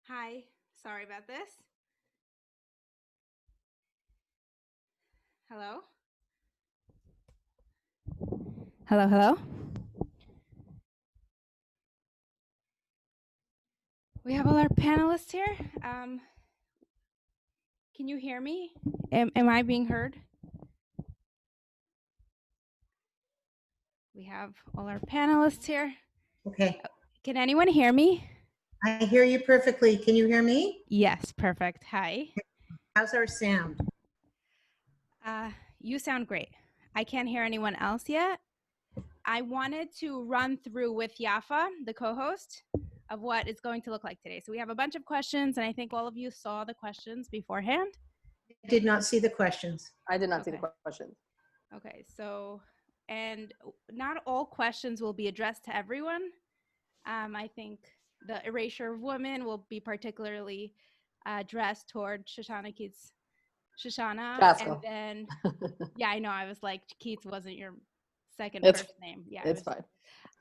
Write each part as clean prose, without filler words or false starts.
Hi, sorry about this. Hello? Hello, hello? We have all our panelists here. Can you hear me? Am I being heard? We have all our panelists here. Okay, Can anyone hear me? I hear you perfectly. Can you hear me? Yes, perfect. Hi. How's our sound? You sound great. I can't hear anyone else yet. I wanted to run through with Yaffa, the co-host, of what it's going to look like today. So we have a bunch of questions, and I think all of you saw the questions beforehand. I did not see the questions. I did not see the questions. Okay, so, and not all questions will be addressed to everyone. I think the Erasure of Women will be particularly addressed toward Shoshana Keats, Shashana. Jasco. And then, yeah, I know, I was like, Keats wasn't your second first name. Yeah, it's fine.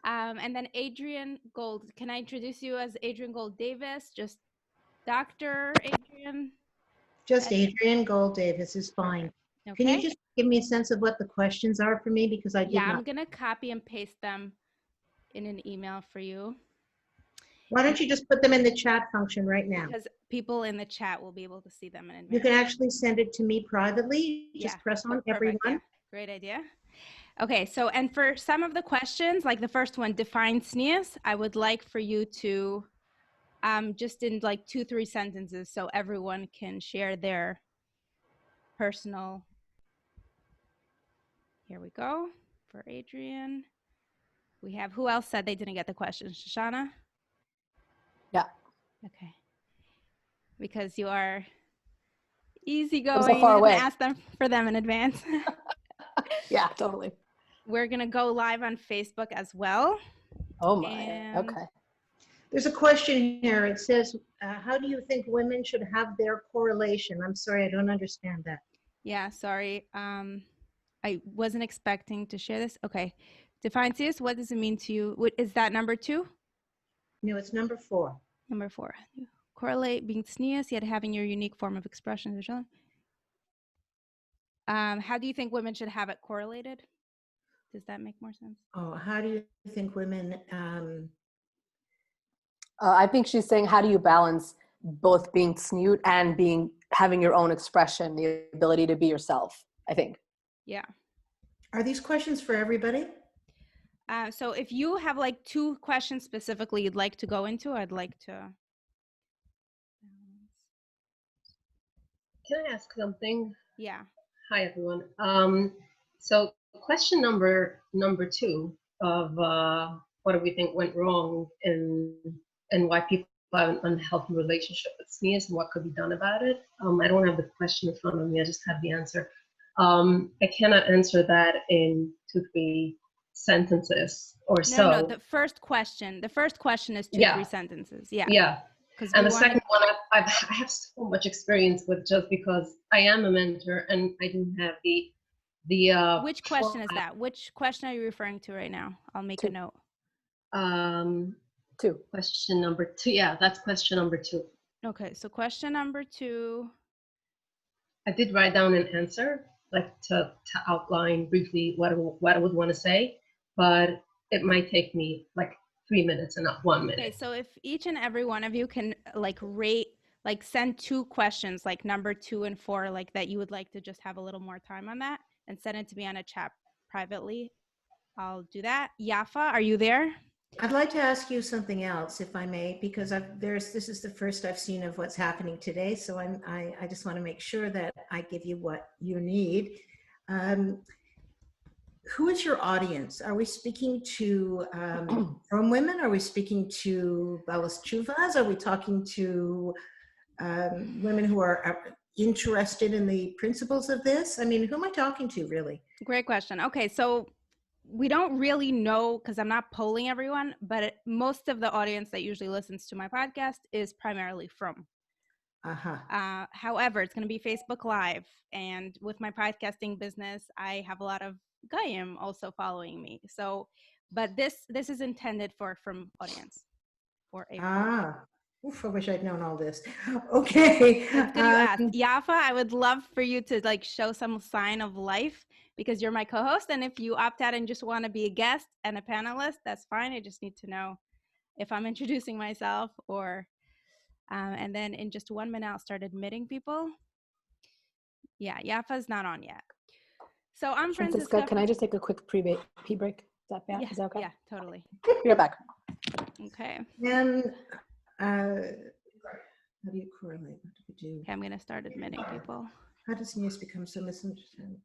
And then Adrian Gold. Can I introduce you as Adrian Gold Davis? Just Dr. Adrian? Just Adrian Gold Davis is fine. Okay. Can you just give me a sense of what the questions are for me? Because I did not. I'm going to copy and paste them in an email for you. Why don't you just put them in the chat function right now? Because people in the chat will be able to see them in advance. You can actually send it to me privately. Just press on everyone. Yeah. Great idea. Okay, so, and for some of the questions, like the first one, define tznius, I would like for you to just in like 2-3 sentences so everyone can share their personal. Here we go for Adrian. We have, who else said they didn't get the question? Shoshana? Yeah. Okay. Because you are easygoing. I'm so far away. Ask them for them in advance. Yeah, totally. We're going to go live on Facebook as well. Oh my, okay. There's a question here. It says, how do you think women should have their correlation? I'm sorry, I don't understand that. Yeah, sorry. I wasn't expecting to share this. Okay. Define tznius, what does it mean to you? What, is that number 2? No, it's number 4. Number 4. Correlate being tznius, yet having your unique form of expression. How do you think women should have it correlated? Does that make more sense? Oh, how do you think women... I think she's saying, how do you balance both being tzniut and having your own expression, the ability to be yourself, I think. Yeah. Are these questions for everybody? So if you have like 2 questions specifically you'd like to go into, I'd like to. Can I ask something? Yeah. Hi, everyone. So question number 2 of what do we think went wrong and why people have an unhealthy relationship with tznius and what could be done about it. I don't have the question in front of me. I just have the answer. I cannot answer that in 2-3 sentences or so. No, the first question is 2-3 sentences. Yeah. Yeah. And the second one, I have so much experience with, just because I am a mentor and I do have the which question is that? Which question are you referring to right now? I'll make a note. 2. Question number 2. Yeah, that's question number 2. Okay, so question number 2. I did write down an answer, like to outline briefly what I would want to say, but it might take me like 3 minutes and not 1 minute. Okay, so if each and every one of you can like rate, like send 2 questions, like number 2 and 4, like that you would like to just have a little more time on that, and send it to me on a chat privately, I'll do that. Yaffa, are you there? I'd like to ask you something else, if I may, because this is the first I've seen of what's happening today, so I just want to make sure that I give you what you need. Who is your audience? Are we speaking to from women? Are we speaking to Balas Chuvas? Are we talking to women who are interested in the principles of this? I mean, who am I talking to, really? Great question. Okay, so we don't really know, because I'm not polling everyone, but most of the audience that usually listens to my podcast is primarily from. However, it's going to be Facebook Live, and with my podcasting business, I have a lot of Goyim also following me. So, but this is intended for from audience. Oof, I wish I'd known all this. Okay. It's good you asked. Yaffa, I would love for you to like show some sign of life because you're my co-host. And if you opt out and just want to be a guest and a panelist, that's fine. I just need to know if I'm introducing myself or, and then in just 1 minute, I'll start admitting people. Yeah, Yaffa's not on yet. So I'm Franciska, Franciska. can I just take a quick pee break? Is that bad? Yeah, Is that okay? yeah, totally. Be right back. Okay. And how do you correlate? What do we do? Okay, I'm going to start admitting people. How does news become so misunderstood?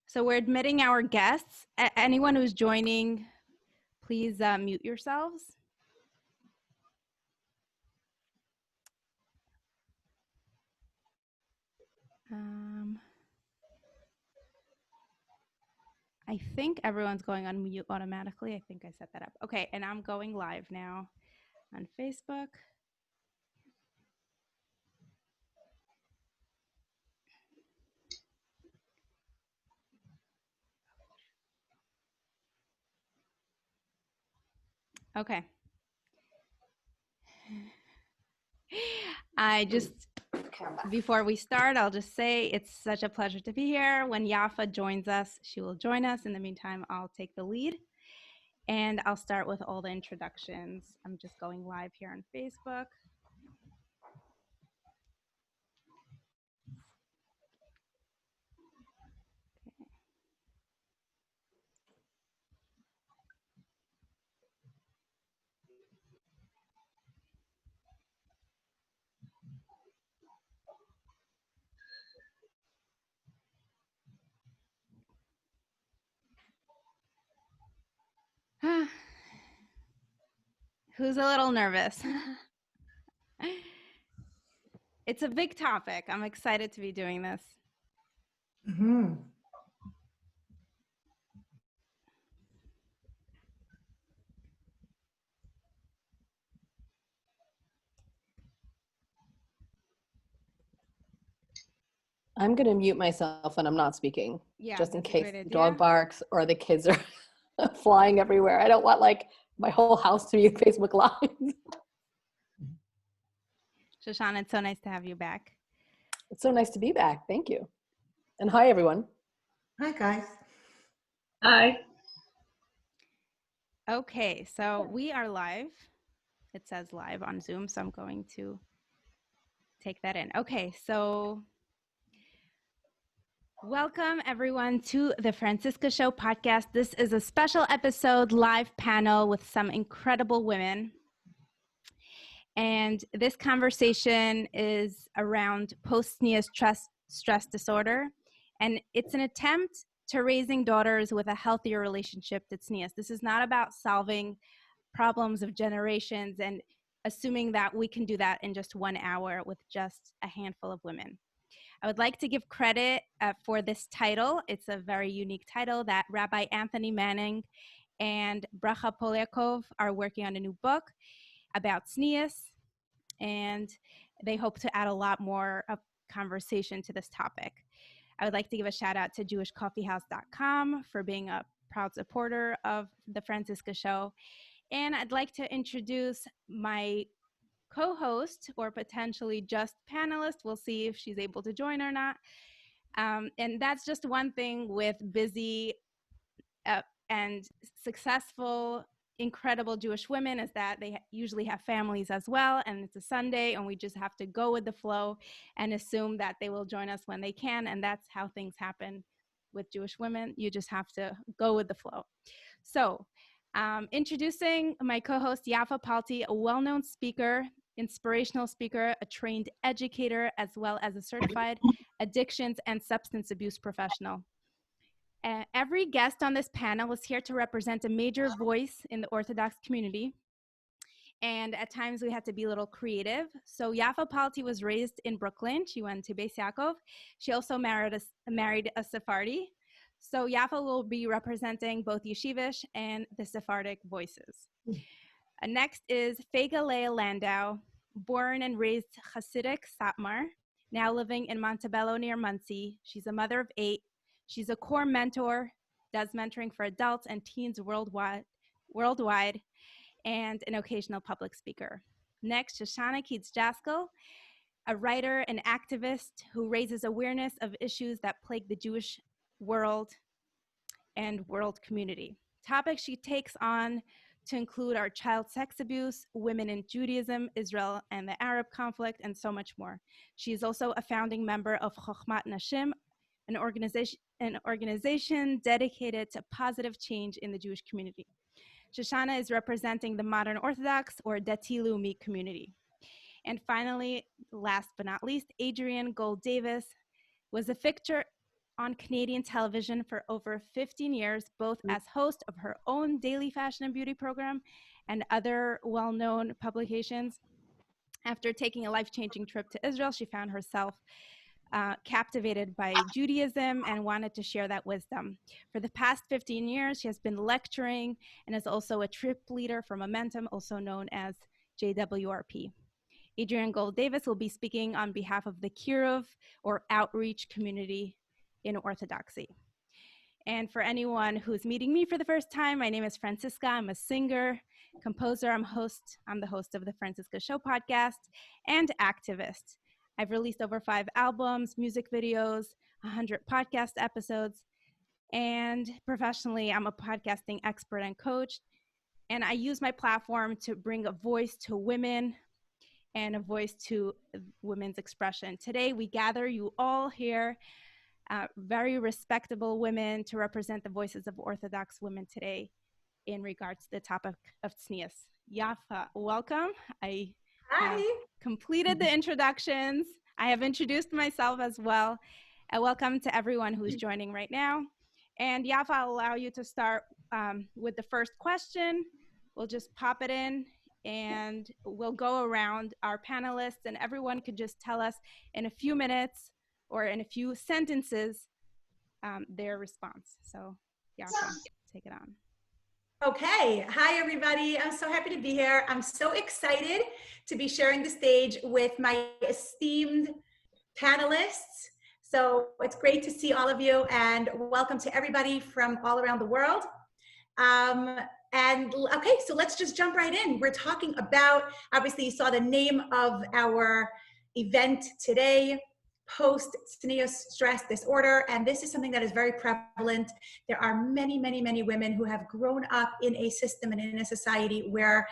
So we're admitting our guests. Anyone who's joining, please mute yourselves. I think everyone's going on mute automatically. I think I set that up. Okay, and I'm going live now on Facebook. Okay. Before we start, I'll just say it's such a pleasure to be here. When Yaffa joins us, she will join us. In the meantime, I'll take the lead and I'll start with all the introductions. I'm just going live here on Facebook. Who's a little nervous? It's a big topic. I'm excited to be doing this. Mm-hmm. I'm going to mute myself when I'm not speaking, just in case the dog barks or the kids are flying everywhere. I don't want like my whole house to be Facebook Live. Shoshana, it's so nice to have you back. It's so nice to be back. Thank you. And hi, everyone. Hi, guys. Hi. Okay, so we are live. It says live on Zoom, so I'm going to take that in. Okay, so welcome everyone to the Franciska Show podcast. This is a special episode live panel with some incredible women. And this conversation is around Post Tznius Stress Disorder. And it's an attempt to raising daughters with a healthier relationship to tznius. This is not about solving problems of generations and assuming that we can do that in just 1 hour with just a handful of women. I would like to give credit for this title. It's a very unique title that Rabbi Anthony Manning and Bracha Poliakoff are working on a new book about tznius, and they hope to add a lot more of conversation to this topic. I would like to give a shout out to jewishcoffeehouse.com for being a proud supporter of the Franciska Show. And I'd like to introduce my co-host, or potentially just panelist. We'll see if she's able to join or not. And that's just one thing with busy and successful, incredible Jewish women, is that they usually have families as well, and it's a Sunday and we just have to go with the flow and assume that they will join us when they can, and that's how things happen with Jewish women. You just have to go with the flow. So introducing my co-host Yaffa Palti, a well-known speaker, inspirational speaker, a trained educator, as well as a certified addictions and substance abuse professional. Every guest on this panel is here to represent a major voice in the Orthodox community. And at times we had to be a little creative. So Yaffa Palti was raised in Brooklyn. She went to Beis Yaakov. She also married a Sephardi. So Yaffa will be representing both Yeshivish and the Sephardic voices. Next is Fayga Leah Landau, born and raised chasidic Satmar, now living in Montebello near Monsey. She's a mother of 8. She's a core mentor, does mentoring for adults and teens worldwide. and an occasional public speaker. Next, Shoshana Keats Jaskoll, a writer and activist who raises awareness of issues that plague the Jewish world and world community. Topics she takes on to include are child sex abuse, women in Judaism, Israel and the Arab conflict, and so much more. She is also a founding member of Chochmat Nashim, an organization dedicated to positive change in the Jewish community. Shashana is representing the modern Orthodox or Dati Leumi community. And finally, last but not least, Adrian Gold-Davis was a fixture on Canadian television for over 15 years, both as host of her own daily fashion and beauty program and other well-known publications. After taking a life-changing trip to Israel, she found herself captivated by Judaism and wanted to share that wisdom. For the past 15 years, she has been lecturing and is also a trip leader for Momentum, also known as JWRP. Adrian Gold-Davis will be speaking on behalf of the Kiruv, or outreach community in Orthodoxy. And for anyone who's meeting me for the first time, my name is Franciska. I'm a singer, composer, I'm the host of the Franciska Show podcast, and activist. I've released over 5 albums, music videos, 100 podcast episodes, and professionally, I'm a podcasting expert and coach. And I use my platform to bring a voice to women and a voice to women's expression. Today, we gather you all here, very respectable women, to represent the voices of Orthodox women today in regards to the topic of tznius. Yaffa, welcome. I have completed the introductions. I have introduced myself as well. And welcome to everyone who's joining right now. And Yaffa, I'll allow you to start with the first question. We'll just pop it in and we'll go around our panelists, and everyone could just tell us in a few minutes or in a few sentences their response. So Yaffa, take it on. Okay, hi everybody. I'm so happy to be here. I'm so excited to be sharing the stage with my esteemed panelists. So it's great to see all of you, and welcome to everybody from all around the world. Okay, so let's just jump right in. We're talking about, obviously you saw the name of our event today, Post Tznius Stress Disorder, and this is something that is very prevalent. There are many, many, many women who have grown up in a system and in a society where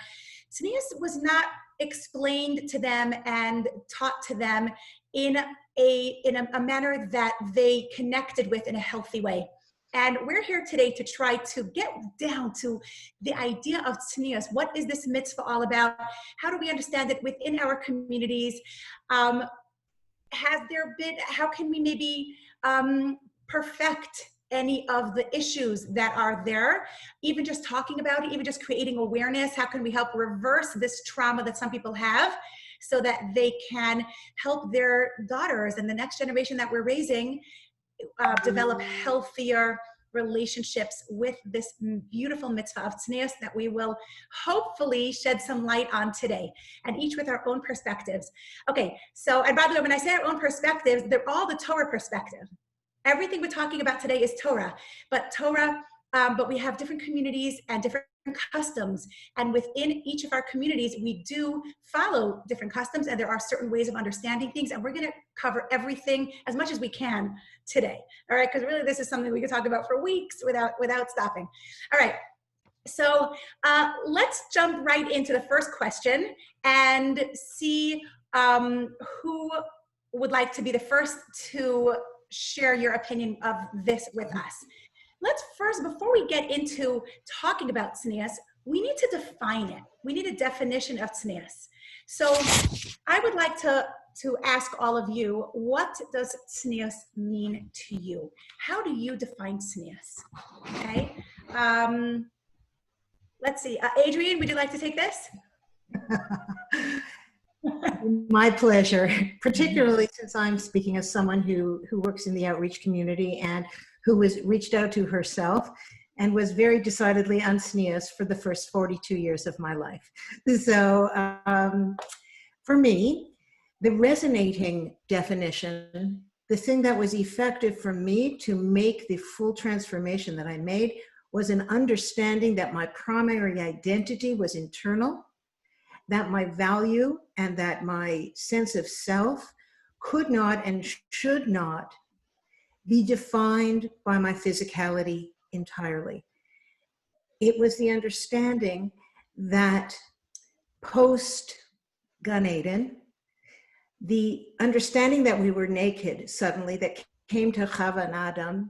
tznius was not explained to them and taught to them in a manner that they connected with in a healthy way. And we're here today to try to get down to the idea of tznius. What is this mitzvah all about? How do we understand it within our communities? How can we maybe perfect any of the issues that are there? Even just talking about it, even just creating awareness, how can we help reverse this trauma that some people have so that they can help their daughters and the next generation that we're raising develop healthier relationships with this beautiful mitzvah of tznius that we will hopefully shed some light on today, and each with our own perspectives. Okay, so, and by the way, when I say our own perspectives, they're all the Torah perspective. Everything we're talking about today is Torah, but we have different communities and different customs, and within each of our communities we do follow different customs, and there are certain ways of understanding things, and we're going to cover everything as much as we can today, all right, because really this is something we could talk about for weeks without stopping. All right, so let's jump right into the first question and see who would like to be the first to share your opinion of this with us. Let's first, before we get into talking about tznius, we need to define it. We need a definition of tznius. So I would like to ask all of you, what does tznius mean to you? How do you define tznius? Okay. Let's see. Adrian, would you like to take this? My pleasure, particularly since I'm speaking as someone who works in the outreach community and who was reached out to herself and was very decidedly on tznius for the first 42 years of my life. So for me, the resonating definition, the thing that was effective for me to make the full transformation that I made, was an understanding that my primary identity was internal, that my value and that my sense of self could not and should not be defined by my physicality entirely. It was the understanding that post Gan Eden, the understanding that we were naked suddenly, that came to Chava and Adam,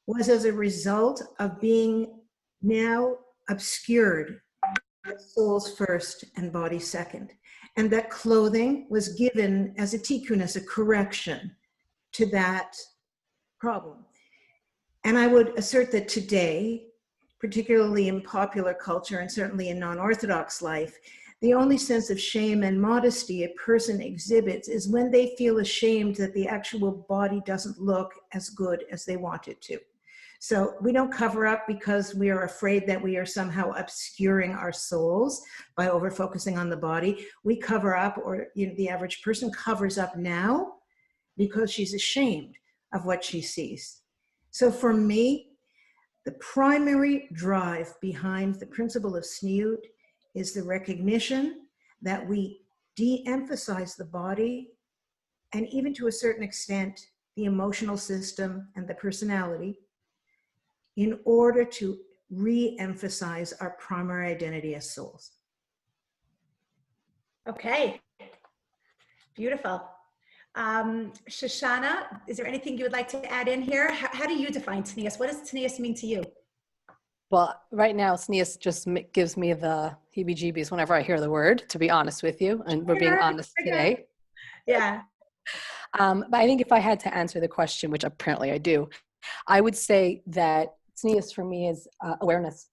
was as a result of being now obscured, souls first and body second. And that clothing was given as a tikkun, as a correction to that problem. And I would assert that today, particularly in popular culture and certainly in non-Orthodox life, the only sense of shame and modesty a person exhibits is when they feel ashamed that the actual body doesn't look as good as they want it to. So we don't cover up because we are afraid that we are somehow obscuring our souls by over-focusing on the body. We cover up, or the average person covers up now because she's ashamed of what she sees. So for me, the primary drive behind the principle of tzniut is the recognition that we de-emphasize the body, and even to a certain extent, the emotional system and the personality, in order to re-emphasize our primary identity as souls. Okay, beautiful. Shoshana, is there anything you would like to add in here? How do you define tznius? What does tznius mean to you? Well, right now, tznius just gives me the heebie-jeebies whenever I hear the word, to be honest with you, and we're being honest today. Yeah. But I think if I had to answer the question, which apparently I do, I would say that tznius for me is awareness.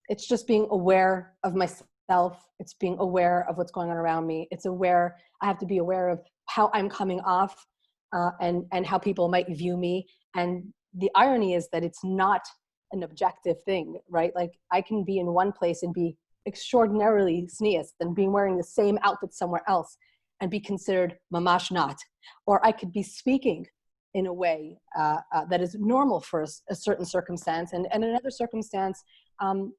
It's just being aware of myself. It's being aware of what's going on around me. It's aware, I have to be aware of how I'm coming off and how people might view me. And the irony is that it's not an objective thing, right? Like I can be in one place and be extraordinarily tznius and being wearing the same outfit somewhere else and be considered mamash not. Or I could be speaking in a way that is normal for a certain circumstance, and in another circumstance,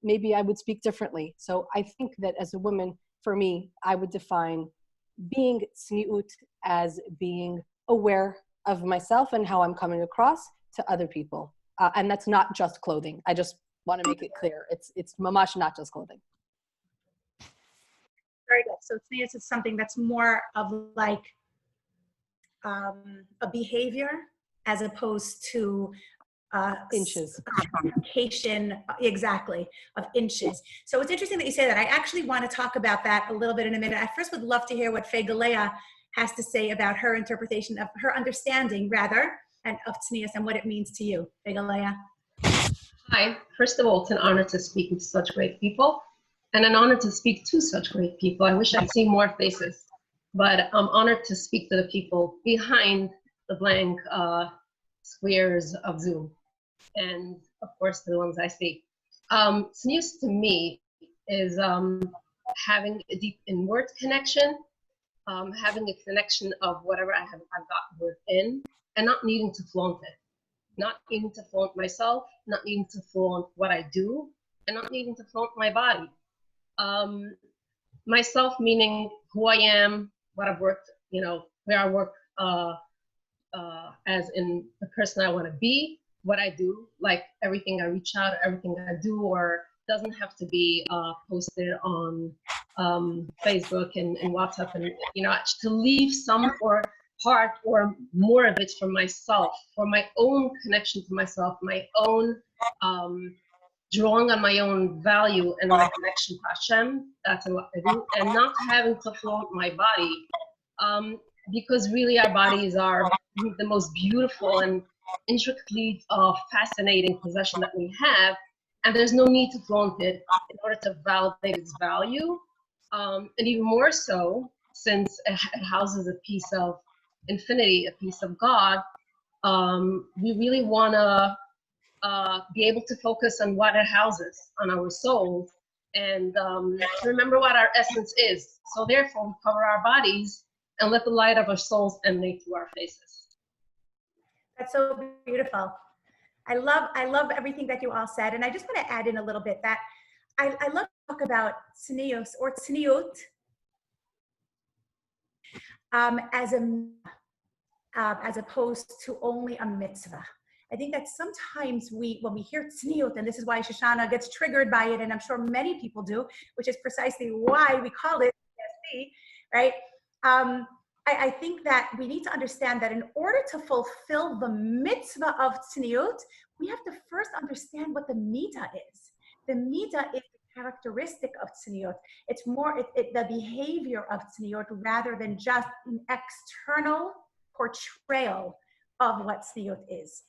maybe I would speak differently. So I think that as a woman, for me, I would define being tzniut as being aware of myself and how I'm coming across to other people. And that's not just clothing. I just want to make it clear. It's mamash, not just clothing. Very good. So tznius is something that's more of like a behavior as opposed to inches. Exactly, of inches. So it's interesting that you say that. I actually want to talk about that a little bit in a minute. I first would love to hear what Fayga Leah has to say about her interpretation of her understanding, rather, and of tznius and what it means to you. Fayga Leah. Hi. First of all, it's an honor to speak with such great people, and an honor to speak to such great people. I wish I'd seen more faces, but I'm honored to speak to the people behind the blank squares of Zoom, and of course to the ones I see. Tznius to me is having a deep inward connection, having a connection of whatever I've got within, and not needing to flaunt it, not needing to flaunt myself, not needing to flaunt what I do, and not needing to flaunt my body. Myself meaning who I am, what I've worked, where I work as in the person I want to be, what I do, like everything I reach out, everything I do, or doesn't have to be posted on Facebook and WhatsApp, and to leave some or part or more of it for myself, for my own connection to myself, my own drawing on my own value and my connection to Hashem. That's what I do, and not having to flaunt my body, because really our bodies are the most beautiful and intricately fascinating possession that we have, and there's no need to flaunt it in order to validate its value, and even more so since it houses a piece of infinity, a piece of God. We really want to be able to focus on what it houses, on our souls, and to remember what our essence is. So therefore we cover our bodies and let the light of our souls emanate through our faces. That's so beautiful. I love everything that you all said. And I just want to add in a little bit that I love to talk about tznius or tzniut as opposed to only a mitzvah. I think that sometimes when we hear tzniut, and this is why Shoshana gets triggered by it, and I'm sure many people do, which is precisely why we call it PTSD, right? I think that we need to understand that in order to fulfill the mitzvah of tzniut, we have to first understand what the midah is. The midah is the characteristic of tzniut. It's more the behavior of tzniut rather than just an external portrayal of what tzniut is.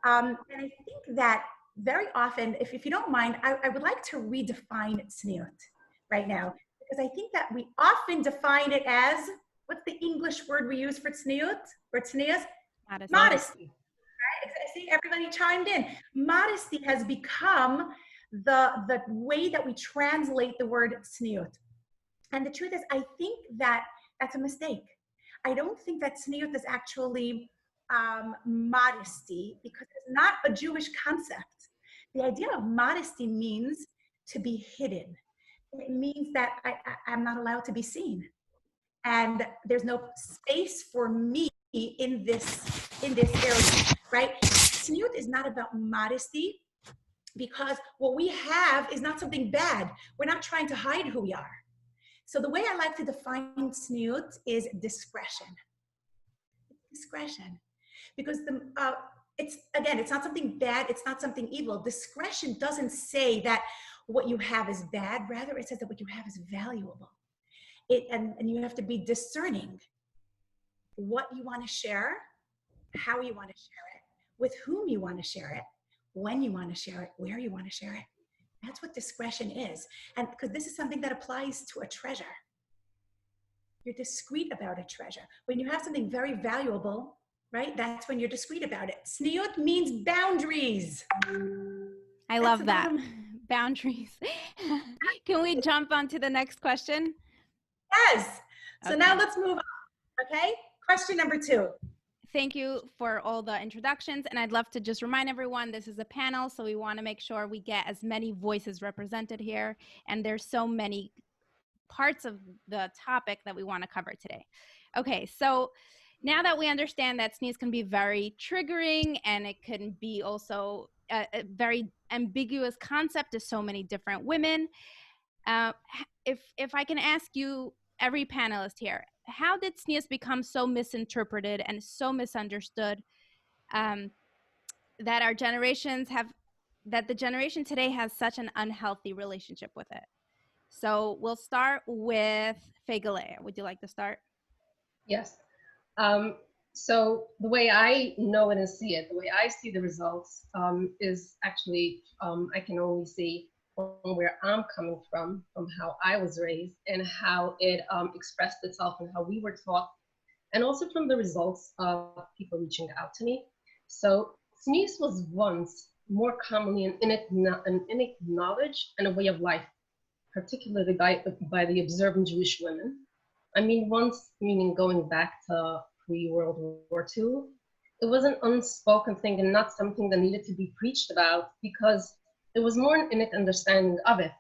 And I think that very often, if you don't mind, I would like to redefine tzniut right now, because I think that we often define it as, what's the English word we use for tzniut or tznius? Modesty. Right? I see everybody chimed in. Modesty has become the way that we translate the word tzniut. And the truth is, I think that that's a mistake. I don't think that tzniut is actually modesty, because it's not a Jewish concept. The idea of modesty means to be hidden. It means that I'm not allowed to be seen. And there's no space for me in this area, right? Tzniut is not about modesty, because what we have is not something bad. We're not trying to hide who we are. So the way I like to define tzniut is discretion. Discretion. Because it's not something bad, it's not something evil. Discretion doesn't say that what you have is bad, rather it says that what you have is valuable. And you have to be discerning what you want to share, how you want to share it, with whom you want to share it, when you want to share it, where you want to share it. That's what discretion is. And because this is something that applies to a treasure. You're discreet about a treasure. When you have something very valuable, right, that's when you're discreet about it. Tzniut means boundaries. I love that. Boundaries. Can we jump on to the next question? Yes. So now let's move on. Okay. Question number 2. Thank you for all the introductions. And I'd love to just remind everyone, this is a panel, so we want to make sure we get as many voices represented here. And there's so many parts of the topic that we want to cover today. Okay, so now that we understand that tznius can be very triggering, and it can be also a very ambiguous concept to so many different women, if I can ask you, every panelist here, how did tznius become so misinterpreted and so misunderstood that our generations that the generation today has such an unhealthy relationship with it? So we'll start with Fayga Leah. Would you like to start? Yes. So the way I know it and see it, the way I see the results is actually, I can only see from where I'm coming from how I was raised and how it expressed itself and how we were taught, and also from the results of people reaching out to me. So tznius was once more commonly an innate knowledge and a way of life, particularly by the observant Jewish women. I mean, once, meaning going back to pre-World War II, it was an unspoken thing and not something that needed to be preached about, because there was more an innate understanding of it.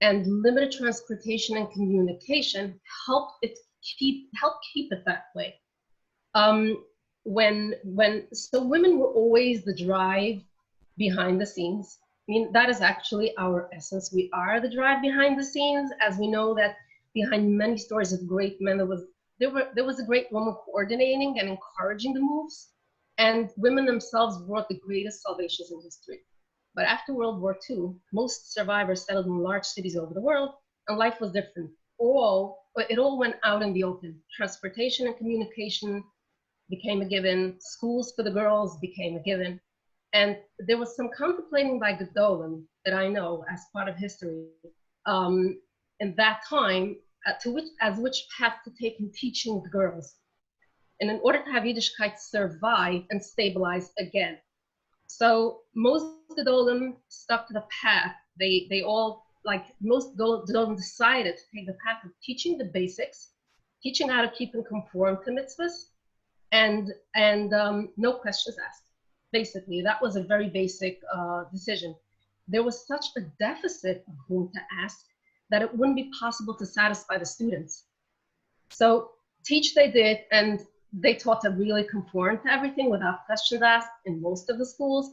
And limited transportation and communication helped keep it that way. So women were always the drive behind the scenes. I mean, that is actually our essence. We are the drive behind the scenes, as we know that behind many stories of great men, there was a great woman coordinating and encouraging the moves, and women themselves brought the greatest salvations in history. But after World War II, most survivors settled in large cities over the world, and life was different. It all went out in the open. Transportation and communication became a given. Schools for the girls became a given. And there was some contemplating by Gedolim that I know as part of history in that time, which path to take in teaching the girls. And in order to have Yiddishkeit survive and stabilize again. So most Gedolim stuck to the path. They all, like most Gedolim, decided to take the path of teaching the basics, teaching how to keep and conform to mitzvahs, and no questions asked. basically. That was a very basic decision. There was such a deficit of whom to ask that it wouldn't be possible to satisfy the students. So teach they did, and they taught to really conform to everything without questions asked in most of the schools.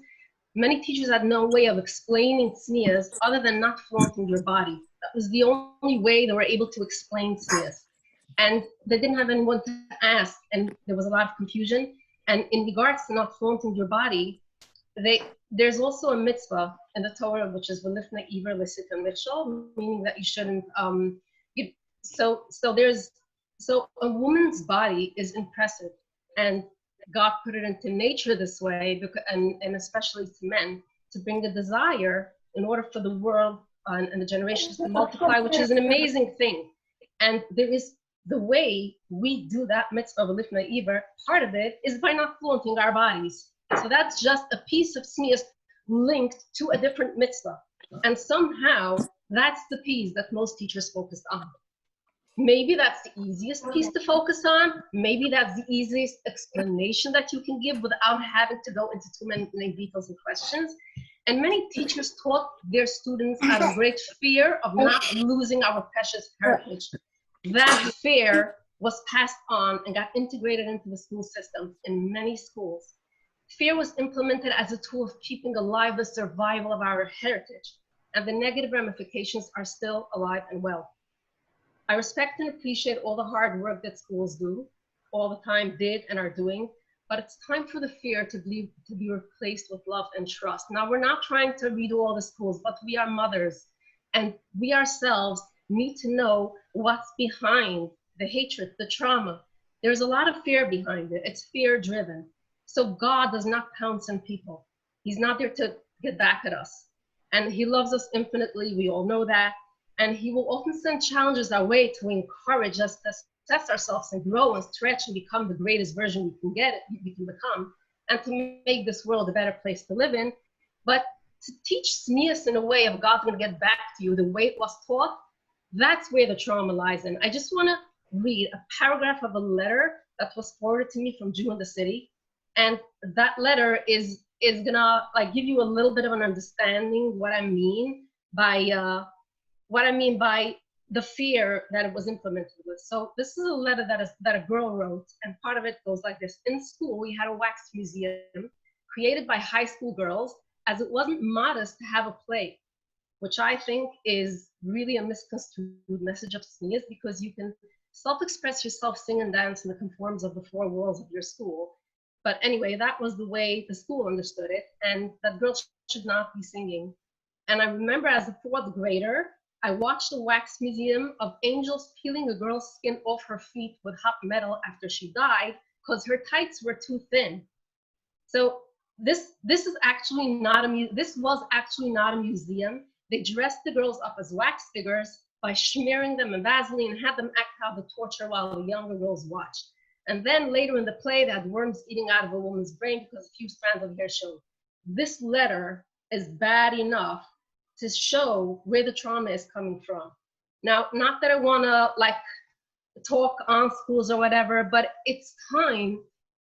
Many teachers had no way of explaining tznius other than not flaunting your body. That was the only way they were able to explain tznius. And they didn't have anyone to ask, and there was a lot of confusion. And in regards to not flaunting your body, there's also a mitzvah in the Torah, which is v'lifnei iver l'sitem michshol, meaning that you shouldn't. So a woman's body is impressive, and God put it into nature this way, and especially to men, to bring the desire in order for the world and the generations to multiply, which is an amazing thing. And there is the way we do that mitzvah v'lifnei iver, part of it is by not flaunting our bodies. So that's just a piece of tznius linked to a different mitzvah. And somehow that's the piece that most teachers focused on. Maybe that's the easiest piece to focus on. Maybe that's the easiest explanation that you can give without having to go into too many details and questions. And many teachers taught their students out of great fear of not losing our precious heritage. That fear was passed on and got integrated into the school system in many schools. Fear was implemented as a tool of keeping alive the survival of our heritage, and the negative ramifications are still alive and well. I respect and appreciate all the hard work that schools do, all the time did and are doing, but it's time for the fear to be replaced with love and trust. Now, we're not trying to redo all the schools, but we are mothers, and we ourselves need to know what's behind the hatred, the trauma. There's a lot of fear behind it. It's fear-driven. So God does not pounce on people. He's not there to get back at us. And he loves us infinitely. We all know that. And he will often send challenges our way to encourage us to test ourselves and grow and stretch and become the greatest version we can become, and to make this world a better place to live in. But to teach tznius in a way of God's going to get back to you the way it was taught, that's where the trauma lies in. I just want to read a paragraph of a letter that was forwarded to me from Jew in the City. And that letter is gonna give you a little bit of an understanding what I mean by the fear that it was implemented with. So this is a letter that a girl wrote, and part of it goes like this. In school, we had a wax museum created by high school girls, as it wasn't modest to have a play, which I think is really a misconstrued message of tznius, because you can self-express yourself, sing and dance in the conforms of the four walls of your school. But anyway, that was the way the school understood it, and that girls should not be singing. And I remember as a fourth grader, I watched a wax museum of angels peeling a girl's skin off her feet with hot metal after she died because her tights were too thin. So this was actually not a museum. They dressed the girls up as wax figures by smearing them in Vaseline and had them act out the torture while the younger girls watched. And then later in the play, they had worms eating out of a woman's brain because a few strands of hair showed. This letter is bad enough to show where the trauma is coming from. Now, not that I want to talk on schools or whatever, but it's time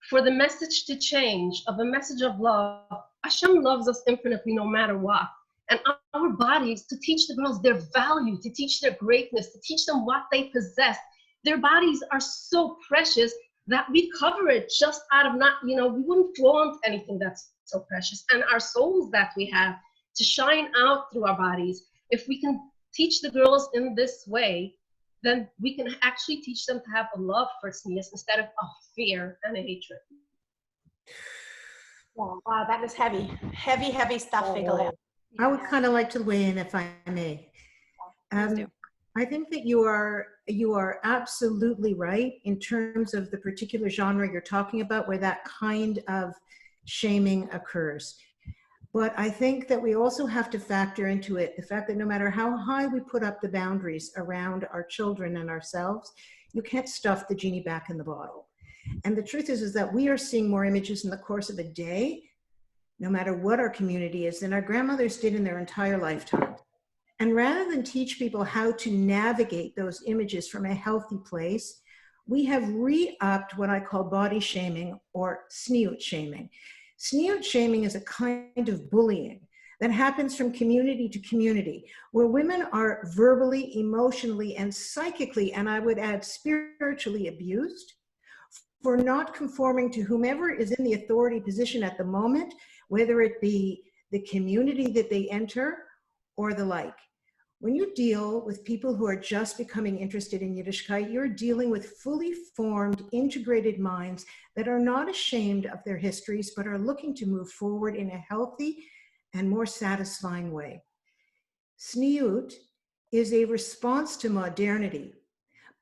for the message to change, of a message of love. Hashem loves us infinitely no matter what. And our bodies, to teach the girls their value, to teach their greatness, to teach them what they possess. Their bodies are so precious that we cover it just out of we wouldn't flaunt anything that's so precious. And our souls that we have to shine out through our bodies. If we can teach the girls in this way, then we can actually teach them to have a love for tznius instead of a fear and a hatred. Wow, that is heavy, heavy, heavy stuff, Fayga Leah. I would kind of like to weigh in if I may. I think that you are absolutely right in terms of the particular genre you're talking about, where that kind of shaming occurs. But I think that we also have to factor into it the fact that no matter how high we put up the boundaries around our children and ourselves, you can't stuff the genie back in the bottle. And the truth is that we are seeing more images in the course of a day, no matter what our community is, than our grandmothers did in their entire lifetime. And rather than teach people how to navigate those images from a healthy place, we have re-upped what I call body shaming or tzniut shaming. Tzniut shaming is a kind of bullying that happens from community to community, where women are verbally, emotionally, and psychically, and I would add spiritually abused for not conforming to whomever is in the authority position at the moment, whether it be the community that they enter or the like. When you deal with people who are just becoming interested in Yiddishkeit, you're dealing with fully formed, integrated minds that are not ashamed of their histories, but are looking to move forward in a healthy and more satisfying way. Tzniut is a response to modernity,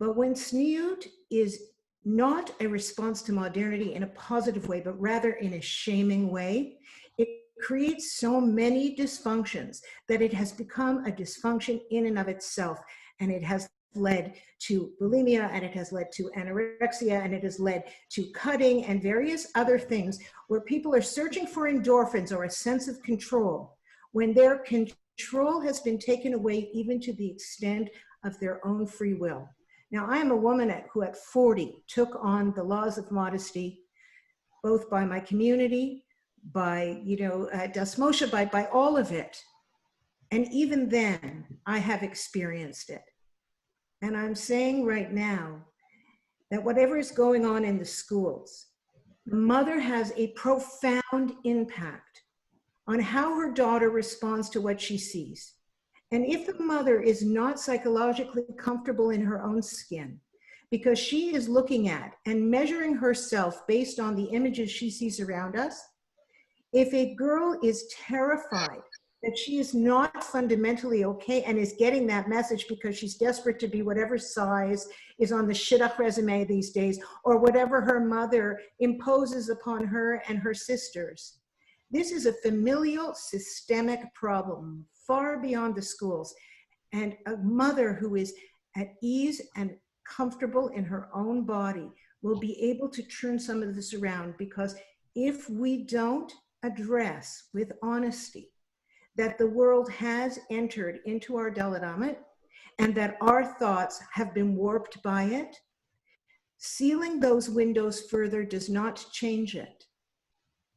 but when tzniut is not a response to modernity in a positive way, but rather in a shaming way, it creates so many dysfunctions that it has become a dysfunction in and of itself. And it has led to bulimia, and it has led to anorexia, and it has led to cutting and various other things where people are searching for endorphins or a sense of control when their control has been taken away even to the extent of their own free will. Now, I am a woman who at 40 took on the laws of modesty, both by my community, by, Das Moshe, by all of it. And even then, I have experienced it. And I'm saying right now that whatever is going on in the schools, the mother has a profound impact on how her daughter responds to what she sees. And if the mother is not psychologically comfortable in her own skin, because she is looking at and measuring herself based on the images she sees around us, if a girl is terrified that she is not fundamentally okay and is getting that message because she's desperate to be whatever size is on the shidduch resume these days, or whatever her mother imposes upon her and her sisters, this is a familial systemic problem far beyond the schools. And a mother who is at ease and comfortable in her own body will be able to turn some of this around, because if we don't address with honesty that the world has entered into our Dalet Amit and that our thoughts have been warped by it, sealing those windows further does not change it.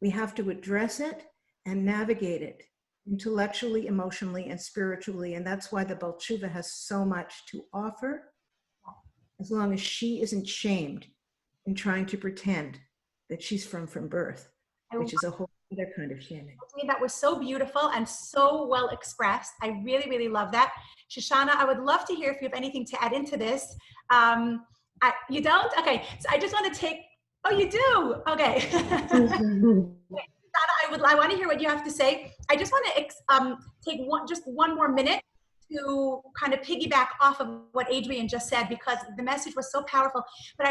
We have to address it and navigate it intellectually, emotionally, and spiritually. And that's why the Baal Tshuva has so much to offer, as long as she isn't shamed in trying to pretend that she's from birth, which is a whole other kind of shaming. That was so beautiful and so well expressed. I really, really love that. Shoshana, I would love to hear if you have anything to add into this. You don't? Okay, so I just want to take, oh, you do? Okay. I want to hear what you have to say. I just want to take one more minute to kind of piggyback off of what Adrian just said, because the message was so powerful. But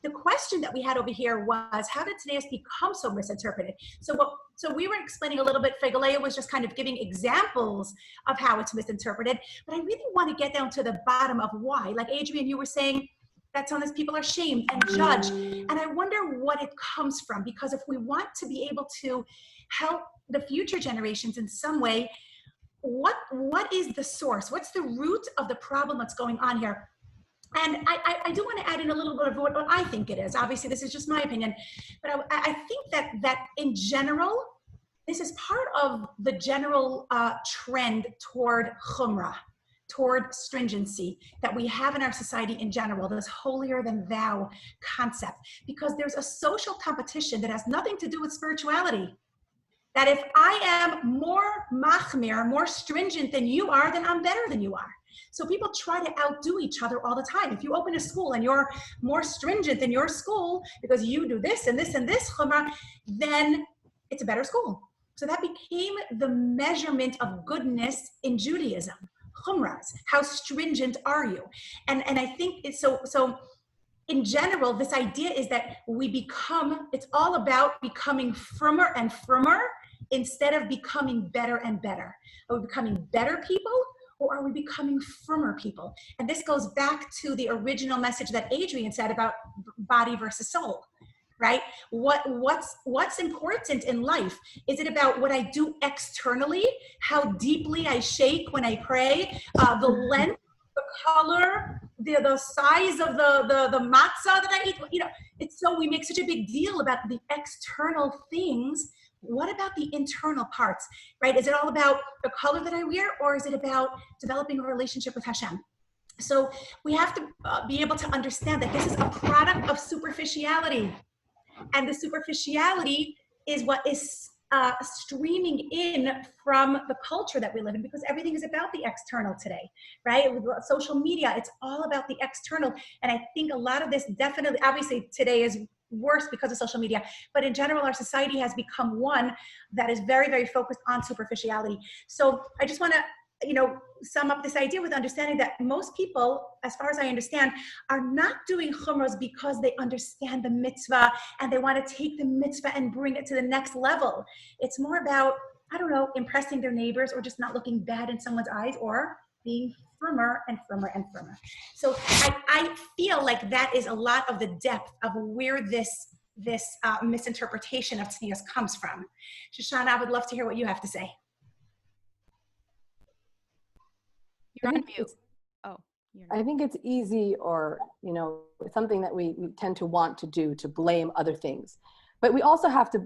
the question that we had over here was, how did Tznius become so misinterpreted? So we were explaining a little bit. Fayga Leah was just kind of giving examples of how it's misinterpreted. But I really want to get down to the bottom of why. Like Adrian, you were saying that sometimes people are shamed and judged. And I wonder what it comes from, because if we want to be able to help the future generations in some way, what is the source? What's the root of the problem that's going on here? And I do want to add in a little bit of what I think it is. Obviously, this is just my opinion. But I think that in general, this is part of the general trend toward chumrah, toward stringency that we have in our society in general, this holier than thou concept, because there's a social competition that has nothing to do with spirituality. That if I am more machmir, more stringent than you are, then I'm better than you are. So people try to outdo each other all the time. If you open a school and you're more stringent than your school because you do this and this and this chumrah, then it's a better school. So that became the measurement of goodness in Judaism. Chumras, how stringent are you? And I think it's so in general, this idea is that it's all about becoming firmer and firmer instead of becoming better and better. Are we becoming better people, or are we becoming firmer people? And this goes back to the original message that Adrian said about body versus soul, right? What's important in life? Is it about what I do externally, how deeply I shake when I pray, the length, the color, the size of the matzah that I eat. You know, it's so we make such a big deal about the external things. What about the internal parts, right? Is it all about the color that I wear, or is it about developing a relationship with Hashem? So we have to be able to understand that this is a product of superficiality, and the superficiality is what is streaming in from the culture that we live in, because everything is about the external today, right? With social media, it's all about the external. And I think a lot of this definitely, obviously today is worse because of social media, but in general, our society has become one that is very, very focused on superficiality. So I just want to, sum up this idea with understanding that most people, as far as I understand, are not doing chumros because they understand the mitzvah and they want to take the mitzvah and bring it to the next level. It's more about, I don't know, impressing their neighbors or just not looking bad in someone's eyes or being firmer and firmer and firmer. So I feel like that is a lot of the depth of where this misinterpretation of tznius comes from. Shoshana, I would love to hear what you have to say. You're on mute. Oh, I think it's easy, or something that we tend to want to do, to blame other things. But we also have to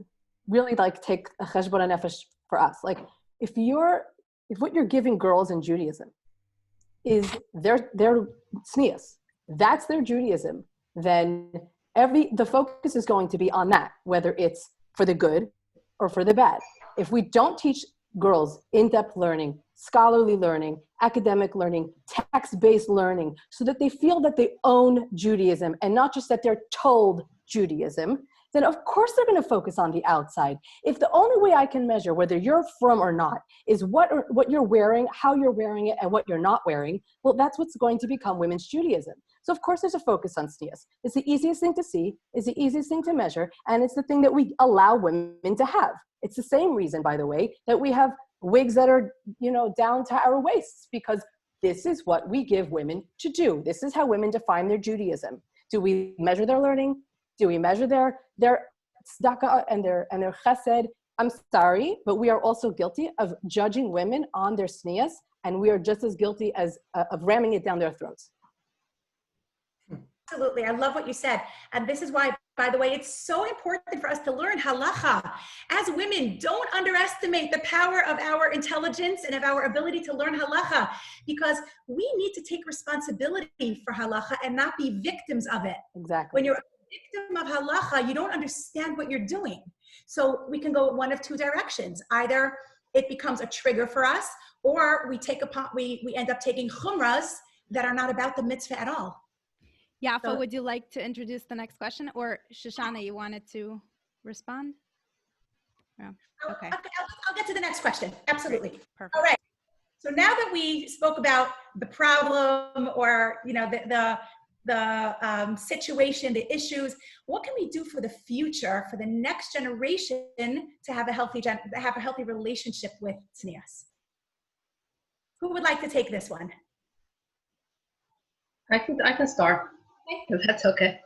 really take a cheshbon nefesh for us. Like if what you're giving girls in Judaism is their tznius, that's their Judaism, then the focus is going to be on that, whether it's for the good or for the bad. If we don't teach girls in-depth learning, scholarly learning, academic learning, text-based learning, so that they feel that they own Judaism and not just that they're told Judaism, then of course they're going to focus on the outside. If the only way I can measure whether you're from or not is what you're wearing, how you're wearing it, and what you're not wearing, well, that's what's going to become women's Judaism. So of course there's a focus on tznius. It's the easiest thing to see, it's the easiest thing to measure, and it's the thing that we allow women to have. It's the same reason, by the way, that we have wigs that are, down to our waists, because this is what we give women to do. This is how women define their Judaism. Do we measure their learning? Do we measure their tzedakah and their chesed? I'm sorry, but we are also guilty of judging women on their tznius, and we are just as guilty as of ramming it down their throats. Absolutely. I love what you said. And this is why, by the way, it's so important for us to learn halacha. As women, don't underestimate the power of our intelligence and of our ability to learn halacha, because we need to take responsibility for halacha and not be victims of it. Exactly. When you're a victim of halacha, you don't understand what you're doing. So we can go one of two directions. Either it becomes a trigger for us, or we end up taking chumras that are not about the mitzvah at all. Yaffa, would you like to introduce the next question? Or Shoshana, you wanted to respond? No. Okay. I'll get to the next question. Absolutely. Perfect. All right. So now that we spoke about the problem, or the situation, the issues, what can we do for the future, for the next generation to have a healthy relationship with tznius? Who would like to take this one? I can start, if that's okay.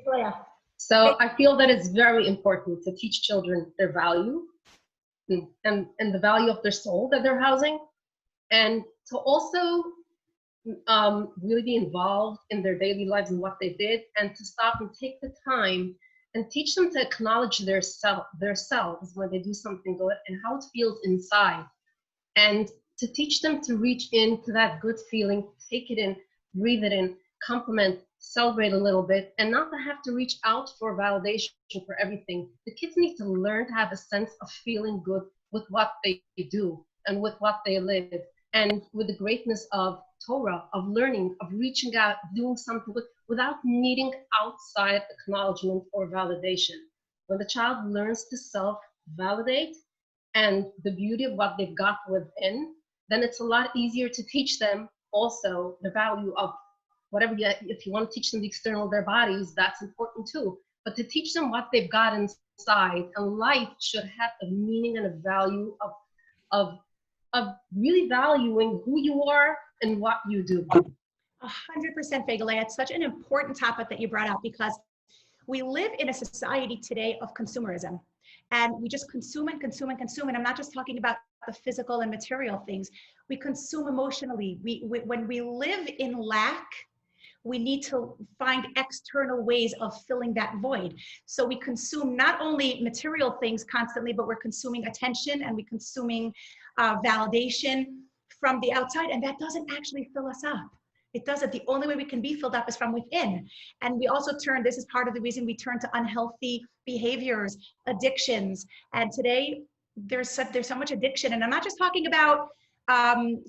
Leah. So I feel that it's very important to teach children their value and the value of their soul that they're housing, and to also really be involved in their daily lives and what they did, and to stop and take the time and teach them to acknowledge themselves when they do something good and how it feels inside, and to teach them to reach into that good feeling, take it in, breathe it in, compliment, celebrate a little bit, and not to have to reach out for validation for everything. The kids need to learn to have a sense of feeling good with what they do and with what they live, and with the greatness of Torah, of learning, of reaching out, doing something without needing outside acknowledgement or validation. When the child learns to self-validate and the beauty of what they've got within, then it's a lot easier to teach them also the value of whatever. If you want to teach them the external of their bodies, that's important too. But to teach them what they've got inside, and life should have a meaning and a value of really valuing who you are and what you do. 100%, Fayga Leah. It's such an important topic that you brought up, because we live in a society today of consumerism, and we just consume and consume and consume. And I'm not just talking about the physical and material things. We consume emotionally. When we live in lack, we need to find external ways of filling that void. So we consume not only material things constantly, but we're consuming attention and we're consuming validation from the outside, and that doesn't actually fill us up. It doesn't. The only way we can be filled up is from within. And we also turn, this is part of the reason we turn to unhealthy behaviors, addictions. And today there's so much addiction. And I'm not just talking about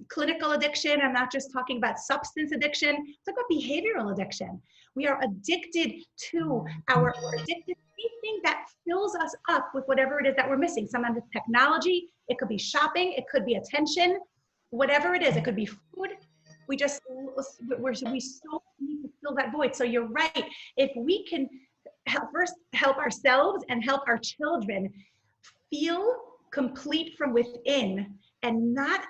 clinical addiction. I'm not just talking about substance addiction. I'm talking about behavioral addiction. We are addicted to we're addicted to anything that fills us up with whatever it is that we're missing. Sometimes it's technology. It could be shopping. It could be attention. Whatever it is, it could be food. We so need to fill that void. So you're right. If we can first help ourselves and help our children feel complete from within and not